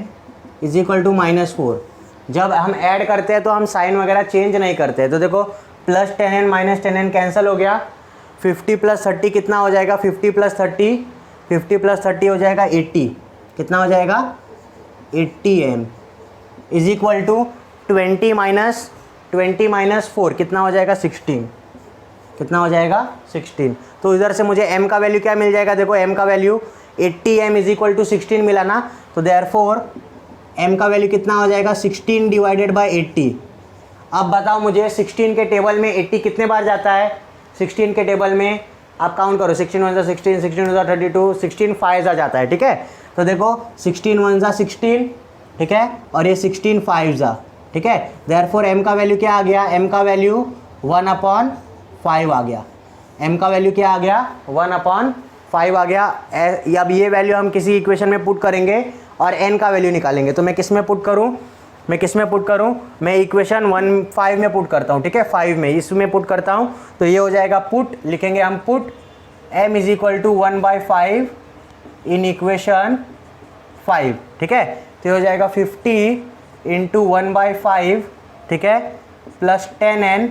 A: is equal to -4। जब हम ऐड करते हैं तो हम साइन वगैरह चेंज नहीं करते हैं। तो देखो plus 10n minus 10n cancel हो गया, 50 प्लस 30 कितना हो जाएगा, 50 प्लस 30 हो जाएगा 80। कितना हो जाएगा, 80m is equal to 20 minus 4 कितना हो जाएगा, 16। कितना हो जाएगा, 16। तो इधर से मुझे m का वैल्यू क्या मिल जाएगा, देखो m का value 80m is equal to 16 मिला ना, तो देयरफॉर m का वैल्यू कितना हो जाएगा, 16 डिवाइडेड बाय 80। अब बताओ मुझे 16 के टेबल में 80 कितने बार जाता है, 16 के टेबल में आप काउंट करो, 16 1 16, 16 2 32, 16 5 आ जाता है। ठीक है, तो देखो 16 1 16, ठीक है, और ये 16 5 जा। ठीक है, देयरफॉर m का वैल्यू क्या आ गया, m का वैल्यू 1/5 आ गया। m का वैल्यू क्या आ गया, 1/5 आ गया। अब ये वैल्यू हम किसी इक्वेशन में पुट करेंगे और n का वैल्यू निकालेंगे। तो मैं किस में पुट करूँ, मैं इक्वेशन 1/5 में पुट करता हूँ। ठीक है, 5 में इसमें पुट करता हूँ। तो ये हो जाएगा पुट, लिखेंगे हम put m is equal to 1/5 in equation 5। ठीक है, तो ये हो जाएगा 50 इंटू 1/5, ठीक है, plus 10n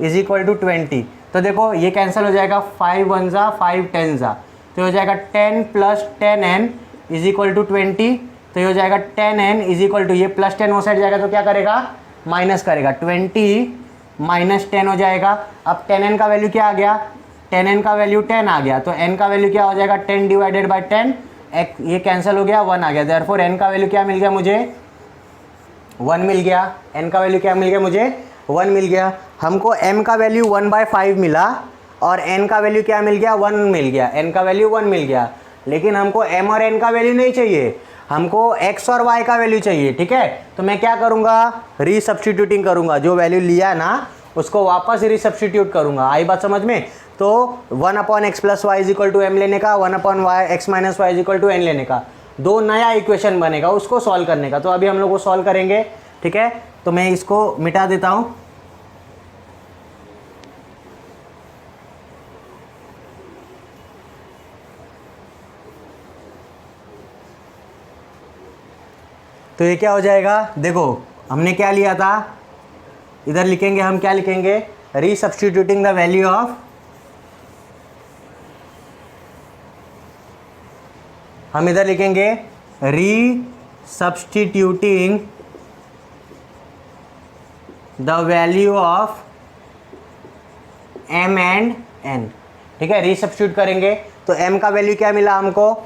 A: is equal to 20। तो देखो ये कैंसिल हो जाएगा, 5 1 ज़ा 5 10 ज़ा, तो हो जाएगा 10 plus 10n is equal to 20। तो ये हो जाएगा 10n इज इक्वल टू, ये प्लस 10 वो साइड जाएगा तो क्या करेगा, माइनस करेगा, 20 माइनस 10 हो जाएगा। अब 10n का वैल्यू क्या आ गया, 10n का वैल्यू 10 आ गया, तो n का वैल्यू क्या हो जाएगा, 10 डिवाइडेड बाई 10, ये कैंसिल हो गया, 1 आ गया। देयरफॉर n का वैल्यू क्या मिल गया मुझे, 1 मिल गया। n का वैल्यू क्या मिल गया मुझे, 1 मिल गया। हमको m का वैल्यू 1/5 मिला और n का वैल्यू क्या मिल गया, 1 मिल गया। n का वैल्यू 1 मिल गया, लेकिन हमको m और n का वैल्यू नहीं चाहिए, हमको x और y का वैल्यू चाहिए। ठीक है, तो मैं क्या करूँगा, रीसब्स्टिट्यूटिंग करूँगा, जो वैल्यू लिया ना उसको वापस रीसब्स्टिट्यूट करूँगा। आई बात समझ में। तो 1/x plus Y is equal to M लेने का, 1/x minus Y is equal to N लेने का, दो नया इक्वेशन बनेगा, उसको सॉल्व करने का। तो अभी हम लोग वो सॉल्व करेंगे। ठीक है, तो मैं इसको मिटा देता हूँ। तो ये क्या हो जाएगा, देखो हमने क्या लिया था, इधर लिखेंगे हम, क्या लिखेंगे, रीसब्स्टिट्यूटिंग द वैल्यू ऑफ, हम इधर लिखेंगे रीसब्स्टिट्यूटिंग the value of m and n। ठीक है, रीसब्स्टिट्यूट करेंगे तो m का वैल्यू क्या मिला हमको,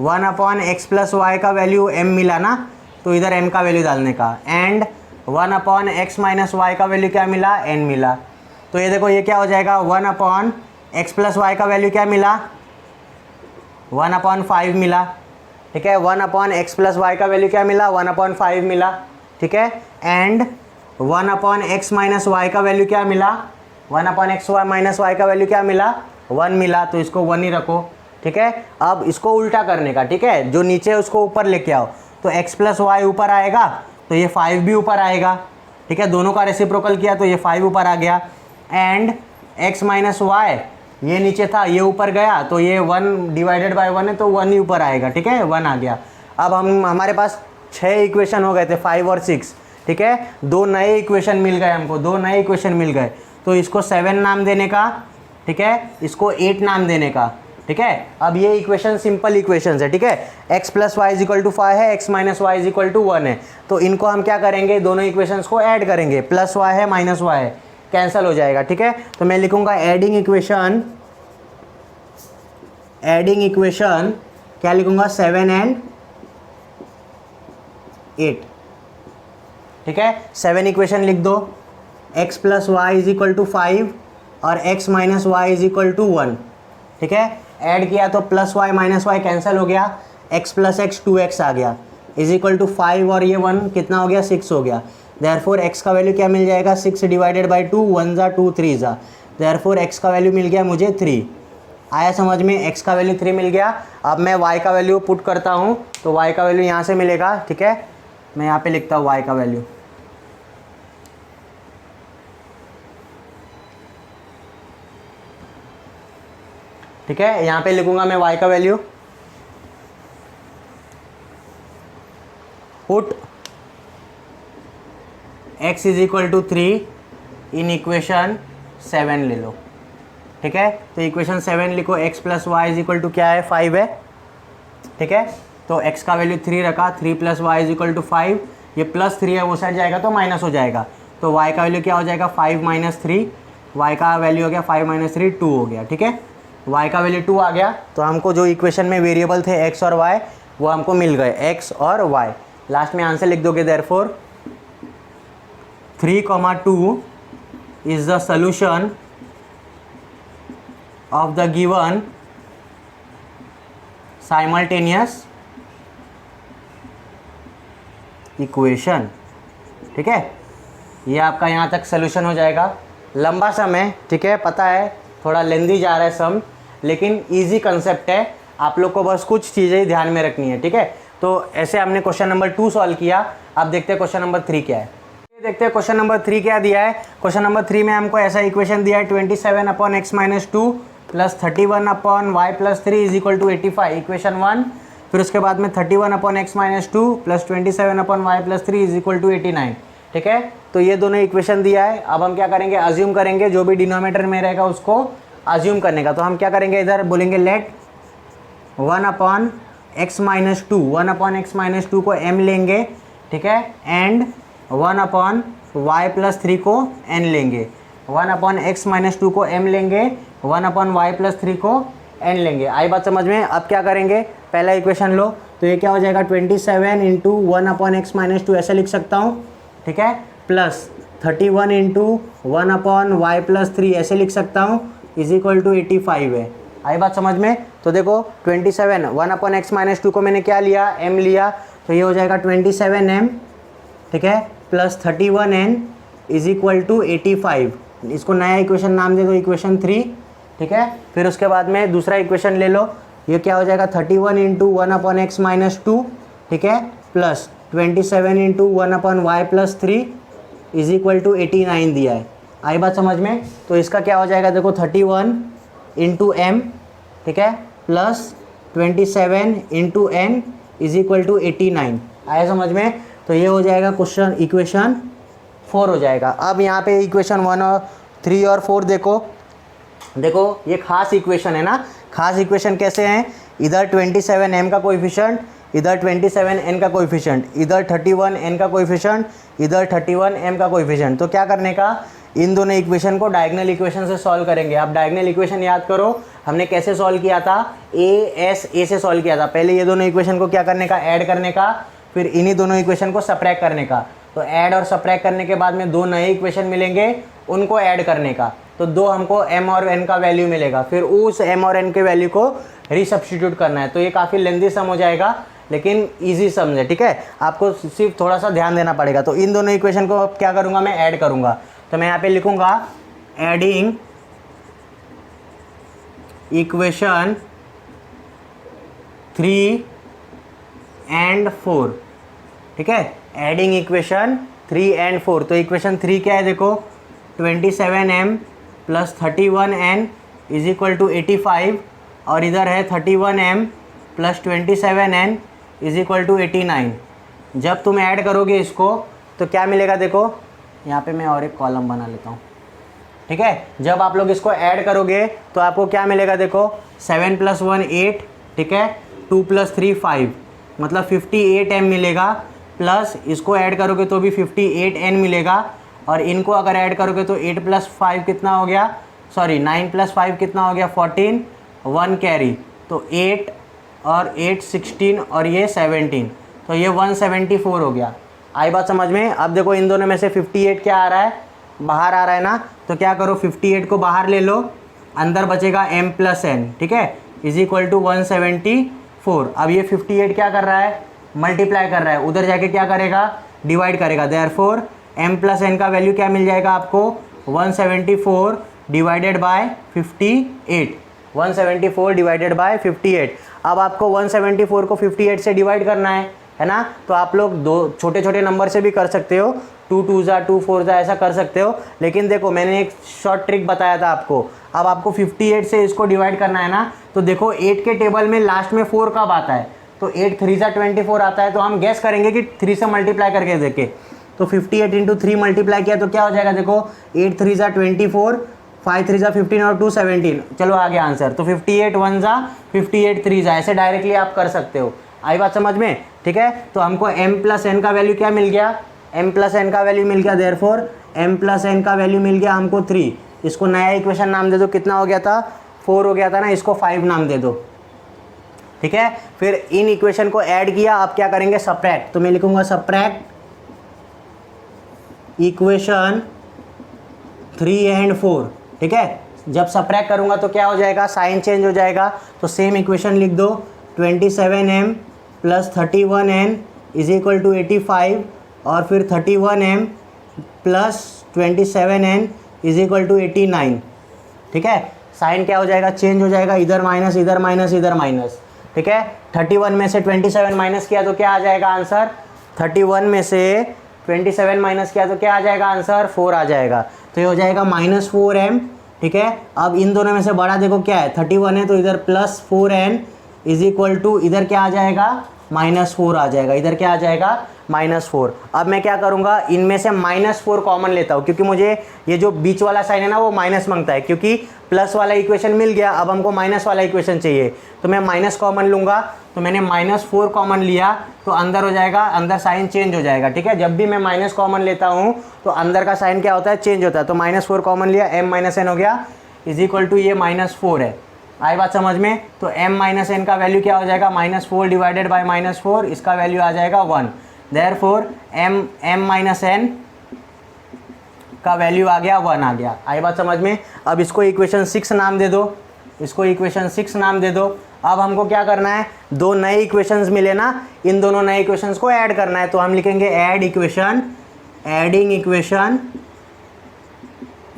A: 1/x + y का वैल्यू m मिला ना, तो इधर m का वैल्यू डालने का, एंड 1/x - y का वैल्यू क्या मिला, n मिला। तो ये देखो ये क्या हो जाएगा, 1/x + y का वैल्यू क्या मिला, 1/5 मिला। ठीक है, 1/x + y का वैल्यू क्या मिला, 1/5 मिला। ठीक है, एंड 1/x - y का वैल्यू क्या मिला, 1/x - y का वैल्यू क्या मिला, 1 मिला। तो इसको 1 ही रखो। ठीक है, अब इसको उल्टा करने का। ठीक है, जो नीचे है उसको ऊपर लेके आओ, तो x + y ऊपर आएगा तो ये 5 भी ऊपर आएगा। ठीक है, दोनों का रेसिप्रोकल किया तो ये 5 ऊपर आ गया, एंड x - y ये नीचे था ये ऊपर गया तो ये 1/1 है तो 1 ही ऊपर आएगा। ठीक है, 1 आ गया। अब हमारे पास 6 इक्वेशन हो गए थे, 5 और 6। ठीक है, 2 नए इक्वेशन मिल गए हमको, 2 नए इक्वेशन मिल गए। तो इसको 7 नाम देने का, ठीक है, इसको 8 नाम देने का। ठीक है, अब ये इक्वेशन सिंपल इक्वेशंस है। ठीक है, x + y = 5 है, x - y = 1 है, तो इनको हम क्या करेंगे, दोनों इक्वेशंस को ऐड करेंगे। +y है -y है, कैंसिल हो जाएगा। ठीक है, तो मैं लिखूंगा एडिंग इक्वेशन क्या लिखूंगा, 7 and 8। ठीक है, 7 इक्वेशन लिख दो, x + y = 5 और x - y = 1। ठीक है, ऐड किया तो +y - y कैंसिल हो गया, x + x 2x आ गया, = 5 और ये 1 कितना हो गया, 6 हो गया। देयरफॉर x का वैल्यू क्या मिल जाएगा, 6 / 2, 1 × 2 3 ज़ा, देयरफॉर x का वैल्यू मिल गया मुझे 3। आया समझ में, x का वैल्यू 3 मिल गया। अब मैं y का वैल्यू पुट करता हूँ तो y का वैल्यू यहाँ से मिलेगा। ठीक है, मैं यहाँ पे लिखता हूँ y का वैल्यू, ठीक है, यहाँ पे लिखूंगा मैं y का value, put x = 3 in equation 7 ले लो। ठीक है, तो इक्वेशन 7 लिखो, x + y = क्या है, 5 है। ठीक है, तो x का वैल्यू 3 रखा, 3 + y = 5, ये +3 है वो साइड जाएगा तो माइनस हो जाएगा, तो y का वैल्यू क्या हो जाएगा, 5 - 3, y का वैल्यू हो गया 5 - 3 2 हो गया। ठीक है, y का वैल्यू 2 आ गया, तो हमको जो इक्वेशन में वेरिएबल थे x और y वो हमको मिल गए, x और y। लास्ट में आंसर लिख दोगे, therefore 3, 2 is the solution of the given simultaneous equation। ठीक है, ये आपका यहाँ तक सोल्यूशन हो जाएगा। लंबा समय, ठीक है, पता है थोड़ा लेंदी जा रहा है सम, लेकिन इजी कंसेप्ट है, आप लोग को बस कुछ चीज़ें ध्यान में रखनी है। ठीक है, तो ऐसे हमने क्वेश्चन नंबर 2 सॉल्व किया। अब देखते हैं क्वेश्चन नंबर 3 क्या है। देखते हैं क्वेश्चन नंबर 3 क्या दिया है। क्वेश्चन नंबर 3 में हमको ऐसा इक्वेशन दिया है, 27/x - 2 + 31/y + 3 = 85, इक्वेशन 1। फिर उसके बाद में 31/x - 2 + 27/y + 3 = 89। ठीक है, तो ये दोनों इक्वेशन दिया है। अब हम क्या करेंगे, अज्यूम करेंगे, जो भी डिनोमिनेटर में रहेगा उसको अज्यूम करने का। तो हम क्या करेंगे, इधर बोलेंगे लेट 1/x - 2, 1/x - 2 को m लेंगे। ठीक है, एंड 1/y + 3 को n लेंगे। 1/x - 2 को m लेंगे, 1/y + 3 को n लेंगे। आई बात समझ में। अब क्या करेंगे, पहला इक्वेशन लो, तो ये क्या हो जाएगा, 27 × 1/x - 2 ऐसे लिख सकता हूँ। ठीक है, प्लस 31 × 1/y + 3 ऐसे लिख सकता हूँ, = 85 है। आई बात समझ में। तो देखो 27, 1/x - 2 को मैंने क्या लिया, m लिया, तो ये हो जाएगा 27m। ठीक है, प्लस 31n = 85। इसको नया इक्वेशन नाम दे दो, इक्वेशन 3। ठीक है, फिर उसके बाद में दूसरा इक्वेशन ले लो, ये क्या हो जाएगा, 31 × 1/x - 2। ठीक है, प्लस 27 × 1/y + 3 = 89 दिया है। आई बात समझ में। तो इसका क्या हो जाएगा, देखो 31 × m, ठीक है, प्लस 27 × n = 89। आया समझ में। तो ये हो जाएगा क्वेश्चन, इक्वेशन 4 हो जाएगा। अब यहाँ पे इक्वेशन 1 और 3 और 4 देखो ये खास इक्वेशन है ना। खास इक्वेशन कैसे हैं, इधर 27m का कोएफिशिएंट, इधर 27n का कोएफिशिएंट, इधर 31n का कोएफिशिएंट, इधर 31m का कोएफिशिएंट। तो क्या करने का, इन दोनों इक्वेशन को डायगोनल इक्वेशन से सॉल्व करेंगे। आप डायगोनल इक्वेशन याद करो, हमने कैसे सॉल्व किया था, ए से सॉल्व किया था। पहले ये दोनों इक्वेशन को क्या करने का, ऐड करने का, फिर इन्हीं दोनों इक्वेशन को सब्ट्रैक्ट करने का। तो ऐड और सब्ट्रैक्ट करने के बाद में दो नए इक्वेशन मिलेंगे, उनको ऐड करने का। तो दो हमको m और n का वैल्यू मिलेगा, फिर उस m और n के वैल्यू को रीसब्स्टिट्यूट करना है। तो ये काफ़ी लेंदी सम हो जाएगा, लेकिन ईजी सम है, ठीक है। आपको सिर्फ थोड़ा सा ध्यान देना पड़ेगा। तो इन दोनों इक्वेशन को क्या करूँगा, मैं ऐड करूँगा। तो मैं यहाँ पे लिखूँगा एडिंग इक्वेशन 3 and 4, ठीक है। Adding equation 3 and 4। तो इक्वेशन 3 क्या है, देखो 27m + 31n = 85, और इधर है 31m + 27n = 89। जब तुम ऐड करोगे इसको तो क्या मिलेगा, देखो यहाँ पे मैं और एक कॉलम बना लेता हूँ, ठीक है। जब आप लोग इसको ऐड करोगे तो आपको क्या मिलेगा, देखो 7 + 1 8, ठीक है, 2 + 3 5, मतलब 58m मिलेगा, प्लस इसको ऐड करोगे तो भी 58n मिलेगा, और इनको अगर ऐड करोगे तो 8 + 5 कितना हो गया, सॉरी 9 + 5 कितना हो गया 14, 1 कैरी, तो 8 और 8 16 और ये 17, तो ये 174 हो गया। आई बात समझ में। अब देखो इन दोनों में से 58 क्या आ रहा है, बाहर आ रहा है ना। तो क्या करो, 58 को बाहर ले लो, अंदर बचेगा m + n, ठीक है, = 174। अब ये 58 क्या कर रहा है, मल्टीप्लाई कर रहा है, उधर जाके क्या करेगा, डिवाइड करेगा। देयरफॉर m + n का वैल्यू क्या मिल जाएगा आपको, 174 डिवाइडेड बाय 58, 174 डिवाइडेड बाय 58। अब आपको 174 को 58 से डिवाइड करना है ना। तो आप लोग दो छोटे छोटे नंबर से भी कर सकते हो, 2 2 जा 2 4 जा ऐसा कर सकते हो, लेकिन देखो मैंने एक शॉर्ट ट्रिक बताया था आपको। अब आपको 58 से इसको डिवाइड करना है ना, तो देखो 8 के टेबल में लास्ट में 4 कब आता है, तो 8 3 जा 24 आता है। तो हम गैस करेंगे कि 3 से मल्टीप्लाई करके देखें। तो 58 × 3 मल्टीप्लाई किया तो क्या हो जाएगा, देखो 8 3 जा 24, 5 3 जा 15 और 2 17। चलो आगे आंसर। तो 58 1 जा 58 3 जा, ऐसे डायरेक्टली आप कर सकते हो। आई बात समझ में, ठीक है। तो हमको m + n का वैल्यू क्या मिल गया, m + n का वैल्यू मिल गया। देयरफॉर m + n का वैल्यू मिल गया हमको 3। इसको नया इक्वेशन नाम दे दो, कितना हो गया था, 4 हो गया था ना, इसको 5 नाम दे दो, ठीक है। फिर इन इक्वेशन को ऐड किया, अब क्या करेंगे, सब्ट्रैक्ट। तो मैं लिखूंगा सब्ट्रैक्ट इक्वेशन 3 and 4, ठीक है। जब सब्ट्रैक्ट करूंगा तो क्या हो जाएगा, साइन चेंज हो जाएगा। तो सेम इक्वेशन लिख दो, 27m + 31n = 85, और फिर 31m + 27n = 89, ठीक है। साइन क्या हो जाएगा, चेंज हो जाएगा, इधर माइनस इधर माइनस इधर माइनस, ठीक है। 31 में से 27 माइनस किया तो क्या आ जाएगा आंसर, 31 में से 27 माइनस किया तो क्या आ जाएगा आंसर, 4 आ जाएगा। तो ये हो जाएगा -4m, ठीक है। अब इन दोनों में से बड़ा देखो क्या है, 31 है, तो इधर +4n = इधर क्या आ जाएगा, -4 आ जाएगा, इधर क्या आ जाएगा, -4। अब मैं क्या करूँगा, इनमें से -4 कॉमन लेता हूँ, क्योंकि मुझे ये जो बीच वाला साइन है ना वो माइनस मांगता है, क्योंकि प्लस वाला इक्वेशन मिल गया, अब हमको माइनस वाला इक्वेशन चाहिए। तो मैं माइनस कॉमन लूँगा, तो मैंने -4 कॉमन लिया, तो अंदर हो जाएगा, अंदर साइन चेंज हो जाएगा, ठीक है। जब भी मैं माइनस कॉमन लेता हूँ तो अंदर का साइन क्या होता है, चेंज होता है। तो -4 कॉमन लिया, m - n हो गया, = ये -4 है। आई बात समझ में। तो m - n का वैल्यू क्या हो जाएगा, -4 डिवाइडेड बाय -4, इसका वैल्यू आ जाएगा 1। देयरफॉर m - n का वैल्यू आ गया 1 आ गया। आई बात समझ में। अब इसको इक्वेशन 6 नाम दे दो, इसको इक्वेशन 6 नाम दे दो। अब हमको क्या करना है, दो नए इक्वेशंस मिले ना, इन दोनों नए इक्वेशंस को ऐड करना है। तो हम लिखेंगे add equation, adding equation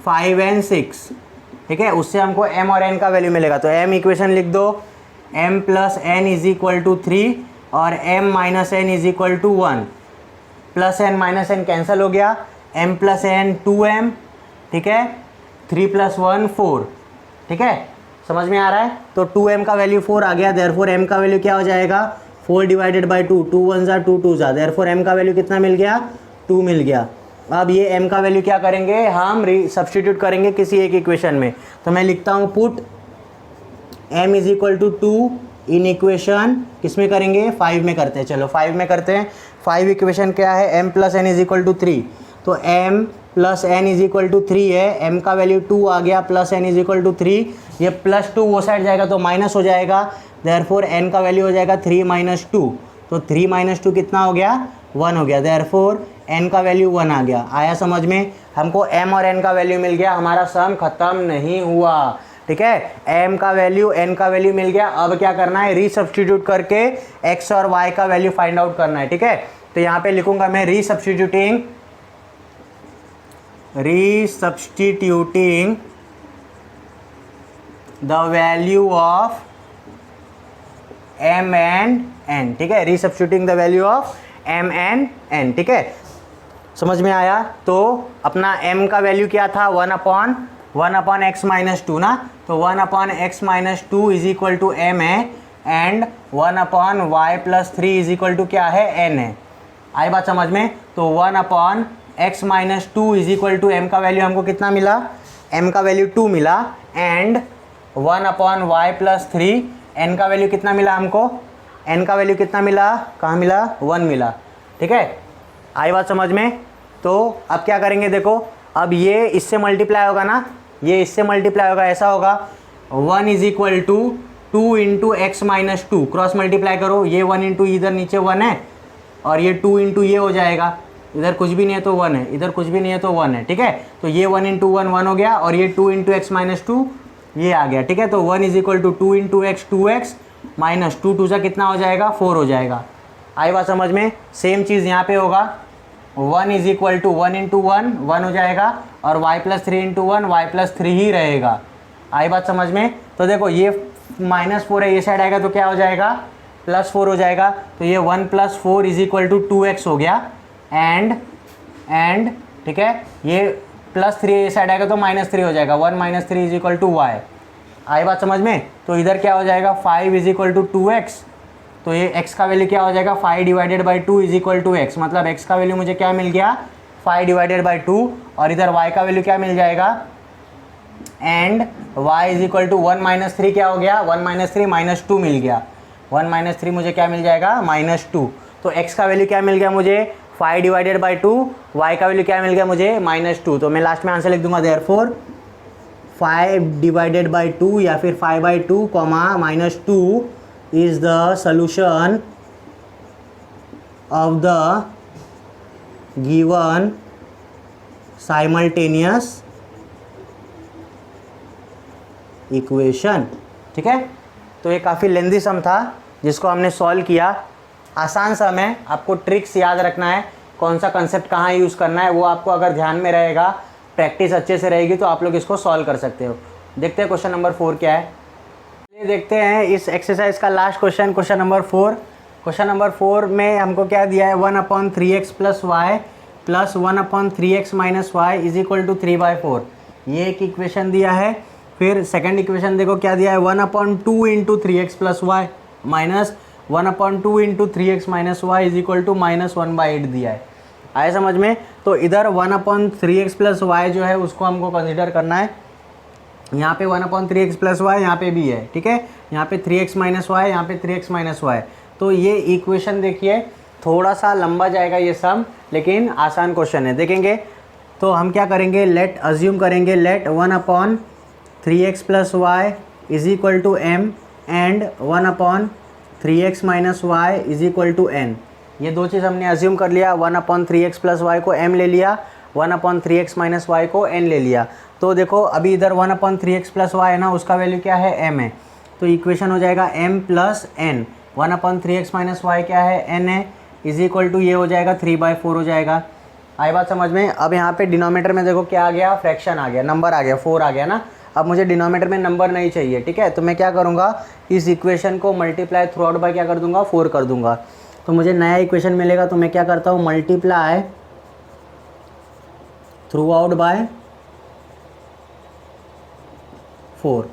A: 5 and 6, ठीक है। उससे हमको m और n का वैल्यू मिलेगा। तो m इक्वेशन लिख दो, m + n = 3 और m - n = 1। Plus n minus n cancel हो गया, m + n 2m, ठीक है, 3 + 1 4, ठीक है। समझ में आ रहा है। तो 2m का वैल्यू 4 आ गया। देयरफॉर m का वैल्यू क्या हो जाएगा, 4 डिवाइडेड बाय 2, 2 1 जा 2 2 जा। देयरफॉर m का वैल्यू कितना मिल गया, 2 मिल गया। अब ये m का वैल्यू क्या करेंगे, हम सब्स्टिट्यूट करेंगे किसी एक इक्वेशन में। तो मैं लिखता हूँ पुट m = 2 इन इक्वेशन, किस में करेंगे, 5 में करते हैं। चलो 5 में करते हैं। 5 इक्वेशन क्या है, m + n = 3। तो m plus n is equal to 3 है, m का वैल्यू 2 आ गया, plus n is equal to 3, ये +2 वो साइड जाएगा तो माइनस हो जाएगा, देयरफॉर n का वैल्यू हो जाएगा 3 - 2, तो 3 - 2 कितना हो गया, 1 हो गया, देयरफॉर n का वैल्यू 1 आ गया। आया समझ में, हमको m और n का वैल्यू मिल गया, हमारा सम खत्म नहीं हुआ। ठीक है, m का वैल्यू n का वैल्यू मिल गया, अब क्या करना है, रीसब्स्टिट्यूट करके x और y का वैल्यू फाइंड आउट करना है। ठीक है, तो यहाँ पे लिखूंगा मैं रीसब्स्टिट्यूटिंग the value of m and n। ठीक है, रीसब्स्टिट्यूटिंग the value of m and n। ठीक है, समझ में आया। तो अपना m का वैल्यू क्या था, 1/x - 2 ना, तो 1/x - 2 is equal to m है, and 1/y + 3 is equal to क्या है, n है। आई बात समझ में, तो 1/x - 2 is equal to m का वैल्यू हमको कितना मिला, m का वैल्यू 2 मिला, एंड 1/y + 3, n का वैल्यू कितना मिला हमको, n का वैल्यू कितना मिला, कहाँ मिला, 1 मिला। ठीक है, आई बात समझ में। तो अब क्या करेंगे, देखो अब ये इससे मल्टीप्लाई होगा ना, ये इससे मल्टीप्लाई होगा, ऐसा होगा 1 is equal to 2 × x - 2, cross multiply करो, ये 1 × इधर नीचे 1 है, और ये 2 × ये हो जाएगा, इधर कुछ भी नहीं है तो 1 है, इधर कुछ भी नहीं है तो 1 है। ठीक है, तो ये 1 × 1 1 हो गया, और ये 2 × x - 2 ये आ गया। ठीक है, तो 1 is equal to 2 × x 2x - 2 2 सा कितना हो जाएगा, 4 हो जाएगा। आई बात समझ में, सेम चीज़ यहाँ पे होगा, 1 इज इक्वल टू 1 × 1 1 हो जाएगा, और y + 3 × 1 y + 3 ही रहेगा। आई बात समझ में। तो देखो ये -4 है, ये साइड आएगा तो क्या हो जाएगा, +4 हो जाएगा, तो ये 1 + 4 इज इक्वल टू 2x हो गया, एंड ठीक है, ये +3 ये साइड आएगा तो -3 हो जाएगा, 1 - 3 इज इक्वल टू y। आई बात समझ में। तो इधर क्या हो जाएगा, 5 इज इक्वल टू 2x, तो ये x का वैल्यू क्या हो जाएगा, 5/2 इज इक्वल टू x, मतलब x का वैल्यू मुझे क्या मिल गया, 5/2, और इधर y का वैल्यू क्या मिल जाएगा, and y is equal to 1 - 3 क्या हो गया, 1 - 3 -2 मिल गया, 1 - 3 मुझे क्या मिल जाएगा, -2। तो x का वैल्यू क्या मिल गया मुझे, 5/2, y का वैल्यू क्या मिल गया मुझे, -2। तो मैं लास्ट में आंसर लिख दूंगा, देयरफॉर 5/2 या फिर 5/2, -2 is the solution of the given simultaneous equation। ठीक है, तो ये काफ़ी लेंदी सम था जिसको हमने सॉल्व किया। आसान सम है, आपको ट्रिक्स याद रखना है, कौन सा कंसेप्ट कहाँ यूज़ करना है, वो आपको अगर ध्यान में रहेगा, प्रैक्टिस अच्छे से रहेगी तो आप लोग इसको सॉल्व कर सकते हो। देखते हैं क्वेश्चन नंबर 4 क्या है। ये देखते हैं इस एक्सरसाइज का last question, question number 4। Question number 4 में हमको क्या दिया है, 1/3x + y + 1/3x - y is equal to 3/4, ये एक इक्वेशन दिया है। फिर सेकंड इक्वेशन देखो क्या दिया है, 1/2 × 3x + y minus 1/2 × 3x - y is equal to -1/8 दिया है। आए समझ में। तो इधर 1/3x + y जो है उसको हमको कंसिडर करना है, यहाँ पे 1/3x + y यहाँ पे भी है। ठीक है, यहाँ पे 3x - y, यहाँ पे 3x - y। तो ये इक्वेशन देखिए थोड़ा सा लंबा जाएगा ये सम, लेकिन आसान क्वेश्चन है, देखेंगे। तो हम क्या करेंगे, लेट अज्यूम करेंगे, let 1/3x + y is equal to m and 1/3x - y is equal to n। ये दो चीज़ हमने अज्यूम कर लिया, 1/3x + y को m ले लिया, 1/3x - y को n ले लिया। तो देखो अभी इधर 1/3x + y है ना, उसका वैल्यू क्या है, m है, तो इक्वेशन हो जाएगा m + n। 1/3x - y क्या है, n है, इज इक्वल टू ये हो जाएगा 3/4 हो जाएगा। आई बात समझ में। अब यहाँ पे डिनोमीटर में देखो क्या आ गया, फ्रैक्शन आ गया, नंबर आ गया, 4 आ गया ना। अब मुझे डिनोमीटर में नंबर नहीं चाहिए। ठीक है, तो मैं क्या करूँगा, इस इक्वेशन को मल्टीप्लाई थ्रू आउट बाय क्या कर दूँगा, 4 कर दूँगा। तो मुझे नया इक्वेशन मिलेगा, तो मैं क्या करता हूँ, मल्टीप्लाई थ्रू आउट बाय 4।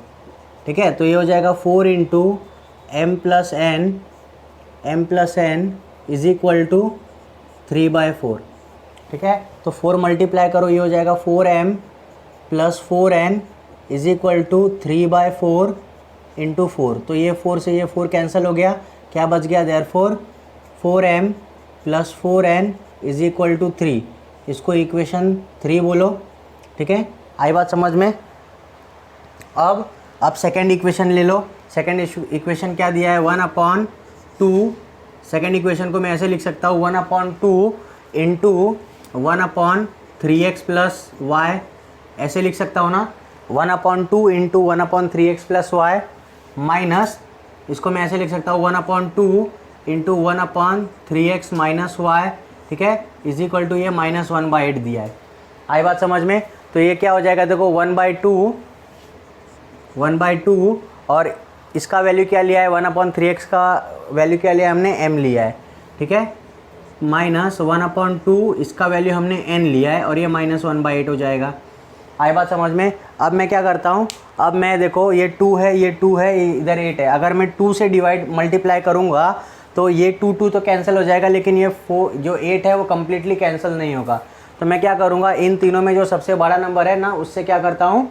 A: ठीक है, तो ये हो जाएगा 4 × m + n is equal to 3/4। ठीक है, तो 4 मल्टीप्लाई करो, ये हो जाएगा 4m + 4n is equal to 3/4 × 4। तो ये 4 से ये 4 कैंसिल हो गया, क्या बच गया, therefore 4m + 4n is equal to 3। इसको इक्वेशन 3 बोलो, ठीक है। आई बात समझ में। अब सेकेंड इक्वेशन ले लो। सेकेंड इक्वेशन क्या दिया है, 1/2। सेकेंड इक्वेशन को मैं ऐसे लिख सकता हूँ 1/2 इंटू 1/3x प्लस वाई, ऐसे लिख सकता हूँ ना, 1/2 into 1/3x plus Y minus, इसको मैं ऐसे लिख सकता हूँ 1/2 इंटू 1/3x माइनस वाई, ठीक है, इज इक्वल टू ये -1/8 दिया है। आई बात समझ में। तो ये क्या हो जाएगा, देखो 1/2 और इसका वैल्यू क्या लिया है, 1/3x का वैल्यू क्या लिया है हमने, m लिया है, ठीक है, माइनस 1/2 इसका वैल्यू हमने n लिया है और ये -1/8 हो जाएगा। आई बात समझ में। अब मैं क्या करता हूँ, अब मैं देखो ये 2 है, ये 2 है, इधर 8 है, अगर मैं 2 से मल्टीप्लाई करूँगा तो ये 2 तो कैंसिल हो जाएगा, लेकिन ये 4 जो 8 है वो कम्प्लीटली कैंसिल नहीं होगा। तो मैं क्या करूँगा, इन तीनों में जो सबसे बड़ा नंबर है ना, उससे क्या करता हूँ,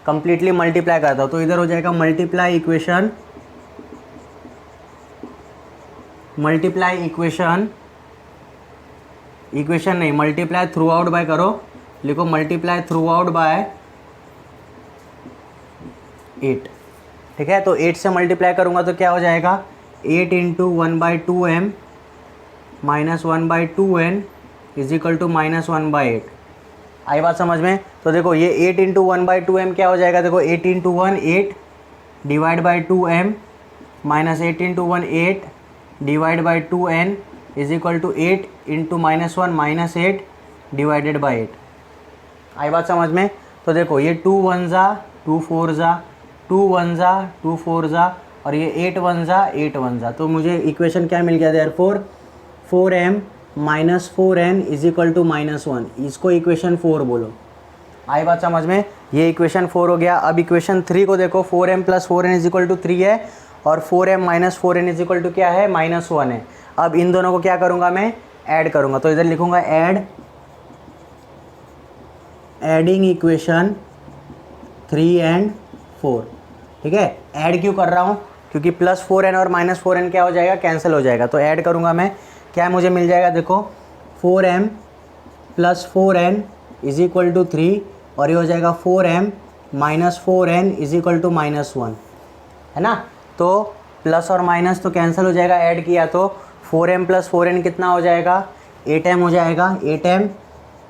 A: कम्प्लीटली मल्टीप्लाई करता हूँ। तो इधर हो जाएगा मल्टीप्लाई इक्वेशन नहीं, मल्टीप्लाई थ्रू आउट बाय करो, लिखो मल्टीप्लाई थ्रू आउट बाय 8, ठीक है। तो 8 से मल्टीप्लाई करूँगा तो क्या हो जाएगा, 8 into 1/2m minus 1/2n is equal to -1/8। आई बात समझ में। तो देखो ये 8 इंटू 1/2m क्या हो जाएगा, देखो 8 into 1 8 divide by 2m minus 8 into 1 8 divide by 2n is equal to 8 into -1 -8 divided by 8। आई बात समझ में। तो देखो ये 2 1 ज़ा 2 4 ज़ा 2 1 ज़ा 2 4 ज़ा और ये 8 1 ज़ा 8 1 ज़ा। तो मुझे इक्वेशन क्या मिल गया, therefore 4m minus 4n is equal to -1, इसको इक्वेशन 4 बोलो। आई बात समझ में। ये इक्वेशन 4 हो गया। अब इक्वेशन 3 को देखो, 4m plus 4n is equal to 3 है और 4m minus 4n is equal to क्या है, -1 है। अब इन दोनों को क्या करूँगा, मैं ऐड करूँगा। तो इधर लिखूँगा एडिंग इक्वेशन 3 एंड 4, ठीक है। ऐड क्यों कर रहा हूँ, क्योंकि प्लस 4n और माइनस 4n क्या हो जाएगा, कैंसिल हो जाएगा। तो ऐड करूँगा मैं, क्या मुझे मिल जाएगा, देखो 4m plus 4n is equal to 3 और ये हो जाएगा 4m minus 4n is equal to -1, है ना। तो प्लस और माइनस तो कैंसिल हो जाएगा, ऐड किया तो 4m प्लस 4n कितना हो जाएगा, 8m हो जाएगा। 8m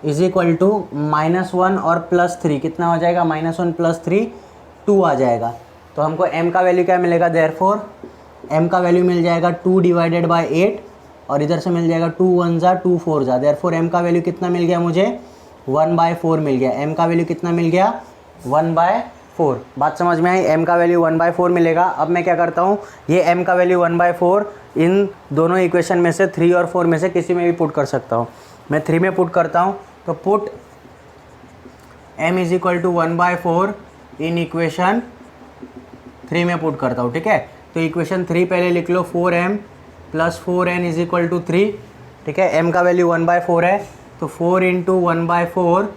A: इज इक्वल टू -1 और +3 कितना हो जाएगा, -1 + 3 2 आ जाएगा। तो हमको m का वैल्यू क्या मिलेगा, देयरफॉर m का वैल्यू मिल जाएगा 2 डिवाइडेड बाई 8 और इधर से मिल जाएगा 2 1 ज़ा 2 4 ज़ा। देयरफॉर m का वैल्यू कितना मिल गया मुझे, 1/4 मिल गया। m का वैल्यू कितना मिल गया, 1/4। बात समझ में आई। m का वैल्यू 1/4 मिलेगा। अब मैं क्या करता हूँ, ये m का वैल्यू 1/4 इन दोनों इक्वेशन में से 3 और 4 में से किसी में भी पुट कर सकता हूँ। मैं 3 में पुट करता हूँ, तो put m is equal to 1/4 in equation 3 में पुट करता हूँ, ठीक है। तो इक्वेशन 3 पहले लिख लो, 4m plus 4n is equal to 3, ठीक है। m का वैल्यू 1/4 है, तो 4 इंटू 1/4,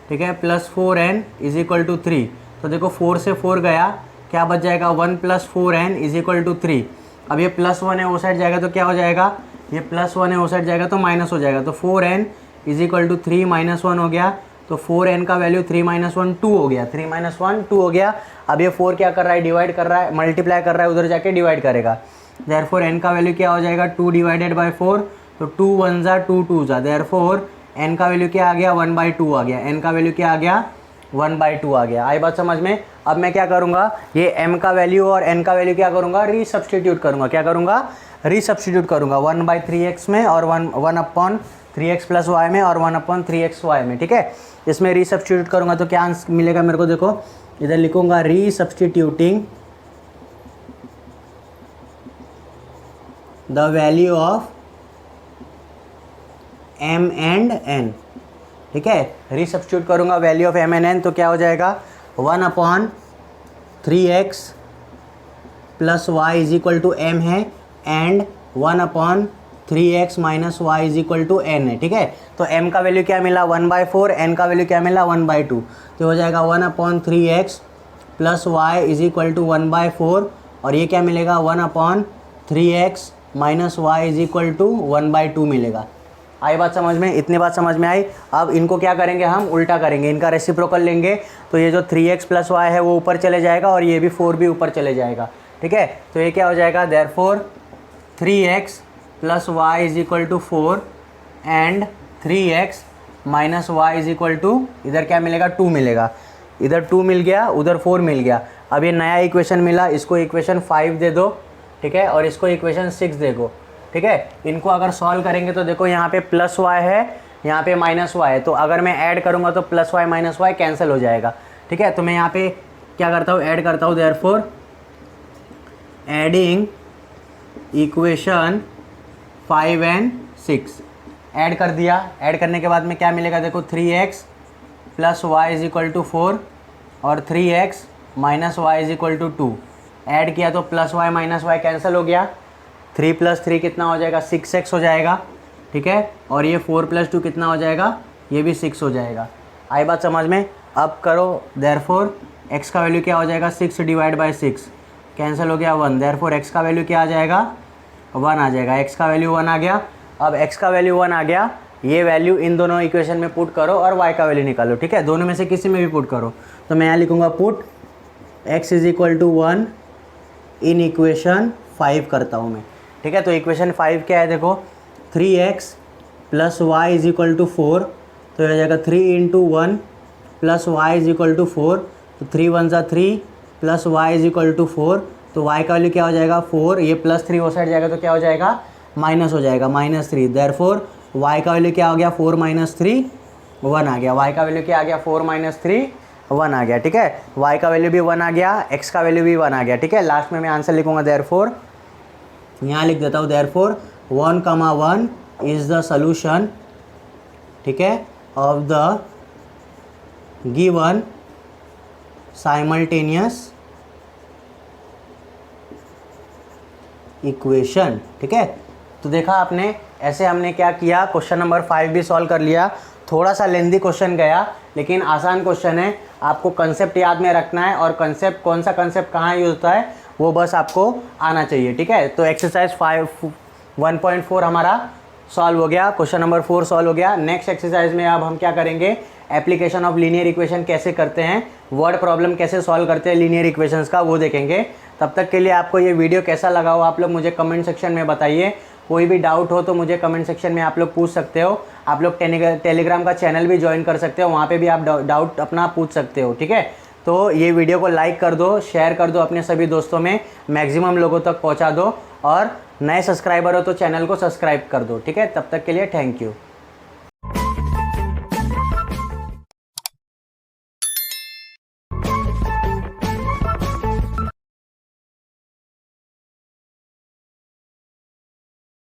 A: ठीक है, plus 4n is equal to 3। तो देखो 4 से 4 गया, क्या बच जाएगा, 1 plus 4n is equal to 3। अब ये +1 है, वो साइड जाएगा तो क्या हो जाएगा, ये +1 है, वो साइड जाएगा तो माइनस हो जाएगा। तो 4n इज इक्वल टू 3 -1 हो गया। तो 4n का वैल्यू 3 - 1 2 हो गया, 3 - 1 2 हो गया। अब ये 4 क्या कर रहा है, डिवाइड कर रहा है, मल्टीप्लाई कर रहा है, उधर जाके डिवाइड करेगा। देयरफॉर n का वैल्यू क्या हो जाएगा, 2 डिवाइडेड बाई 4, तो 2 1 ज़ा 2 2 ज़ा। देयरफॉर n का वैल्यू क्या आ गया, 1/2 आ गया। n का वैल्यू क्या आ गया, 1/2 आ गया। आई बात समझ में। अब मैं क्या करूँगा, ये m का वैल्यू और n का वैल्यू क्या करूँगा, रीसब्स्टिट्यूट करूँगा। क्या करूँगा, रीसब्स्टिट्यूट करूँगा 1/3x में और 1/3x प्लस y में और 1/3x y में, ठीक है। इसमें रीसब्स्टिट्यूट करूँगा तो क्या आंसर मिलेगा मेरे को, देखो इधर लिखूँगा resubstituting the value of m and n, ठीक है। रीसब्स्टिट्यूट करूँगा value of m and n, तो क्या हो जाएगा, 1/3x plus y is equal to m है and 1/3x minus y is equal to n है, ठीक है। तो m का वैल्यू क्या मिला, 1/4, n का वैल्यू क्या मिला, 1/2। तो हो जाएगा 1/3x plus y is equal to 1/4 और ये क्या मिलेगा, 1/3x minus y is equal to 1/2 मिलेगा। आई बात समझ में? इतनी बात समझ में आई। अब इनको क्या करेंगे, हम उल्टा करेंगे, इनका रेसिप्रोकल लेंगे। तो ये जो 3x + y है वो ऊपर चले जाएगा और ये भी 4 भी ऊपर चले जाएगा। ठीक है, तो ये क्या हो जाएगा, therefore 3x + y = 4 and 3x - y = इधर क्या मिलेगा, 2 मिलेगा। इधर 2 मिल गया, उधर 4 मिल गया। अब ये नया इक्वेशन मिला, इसको इक्वेशन 5 दे दो। ठीक है, और इसको इक्वेशन 6 दे दो। ठीक है, इनको अगर सॉल्व करेंगे तो देखो यहाँ पे +y है, यहाँ पे -y है। तो अगर मैं ऐड करूँगा तो +y - y कैंसिल हो जाएगा। ठीक है, तो मैं यहाँ पे क्या करता हूँ, ऐड करता हूँ। Therefore adding equation 5 and 6 add कर दिया। ऐड करने के बाद में क्या मिलेगा, देखो 3x + y = 4 और 3x - y = 2। ऐड किया तो +y - y कैंसिल हो गया। 3 + 3 कितना हो जाएगा, 6x हो जाएगा। ठीक है, और ये 4 + 2 कितना हो जाएगा, ये भी 6 हो जाएगा। आई बात समझ में? अब करो, देयरफॉर x का वैल्यू क्या हो जाएगा, 6 / 6 कैंसिल हो गया 1। देयरफॉर x का वैल्यू क्या आ जाएगा, 1 आ जाएगा। x का वैल्यू 1 आ गया। अब x का वैल्यू 1 आ गया, ये वैल्यू इन दोनों इक्वेशन में पुट करो और y का वैल्यू निकालो। ठीक है, दोनों में से किसी में भी पुट करो। तो मैं यहाँ लिखूँगा पुट x = 1 इन इक्वेशन 5 करता हूँ मैं। ठीक है, तो इक्वेशन 5 क्या है, देखो 3x + y = 4, तो ये हो जाएगा 3 × 1 + y = 4, तो 3 × 1 = 3 + y = 4, तो y का वैल्यू क्या हो जाएगा, 4। ये +3 वो साइड जाएगा तो क्या हो जाएगा, माइनस हो जाएगा, -3। देयरफॉर y का वैल्यू क्या हो गया, 4 - 3 1 आ गया। y का वैल्यू क्या आ गया, 4 - 3 1 आ गया। ठीक है, y का वैल्यू भी 1 आ गया, x का वैल्यू भी 1 आ गया। ठीक है, लास्ट में मैं आंसर लिखूंगा। देयरफॉर यहाँ लिख देता हूँ, देयरफॉर 1, 1 इज़ द सॉल्यूशन। ठीक है, of the given simultaneous equation. ठीक है, तो देखा आपने, ऐसे हमने क्या किया, क्वेश्चन नंबर 5 भी सॉल्व कर लिया। थोड़ा सा लेंदी क्वेश्चन गया, लेकिन आसान क्वेश्चन है। आपको कंसेप्ट याद में रखना है और कंसेप्ट, कौन सा कंसेप्ट कहाँ यूज होता है वो बस आपको आना चाहिए। ठीक है, तो एक्सरसाइज 1.4 हमारा सॉल्व हो गया, क्वेश्चन नंबर 4 सॉल्व हो गया। नेक्स्ट एक्सरसाइज में अब हम क्या करेंगे, एप्लीकेशन ऑफ लीनियर इक्वेशन कैसे करते हैं, वर्ड प्रॉब्लम कैसे सॉल्व करते हैं लीनियर इक्वेशंस का, वो देखेंगे। तब तक के लिए आपको ये वीडियो कैसा लगा हो आप लोग मुझे कमेंट सेक्शन में बताइए। कोई भी डाउट हो तो मुझे कमेंट सेक्शन में आप लोग पूछ सकते हो। आप लोग टेलीग्राम का चैनल भी ज्वाइन कर सकते हो, वहाँ पे भी आप डाउट अपना पूछ सकते हो। ठीक है, तो ये वीडियो को लाइक कर दो, शेयर कर दो अपने सभी दोस्तों में, मैक्सिमम लोगों तक पहुँचा दो। और नए सब्सक्राइबर हो तो चैनल को सब्सक्राइब कर दो। ठीक है, तब तक के लिए थैंक यू।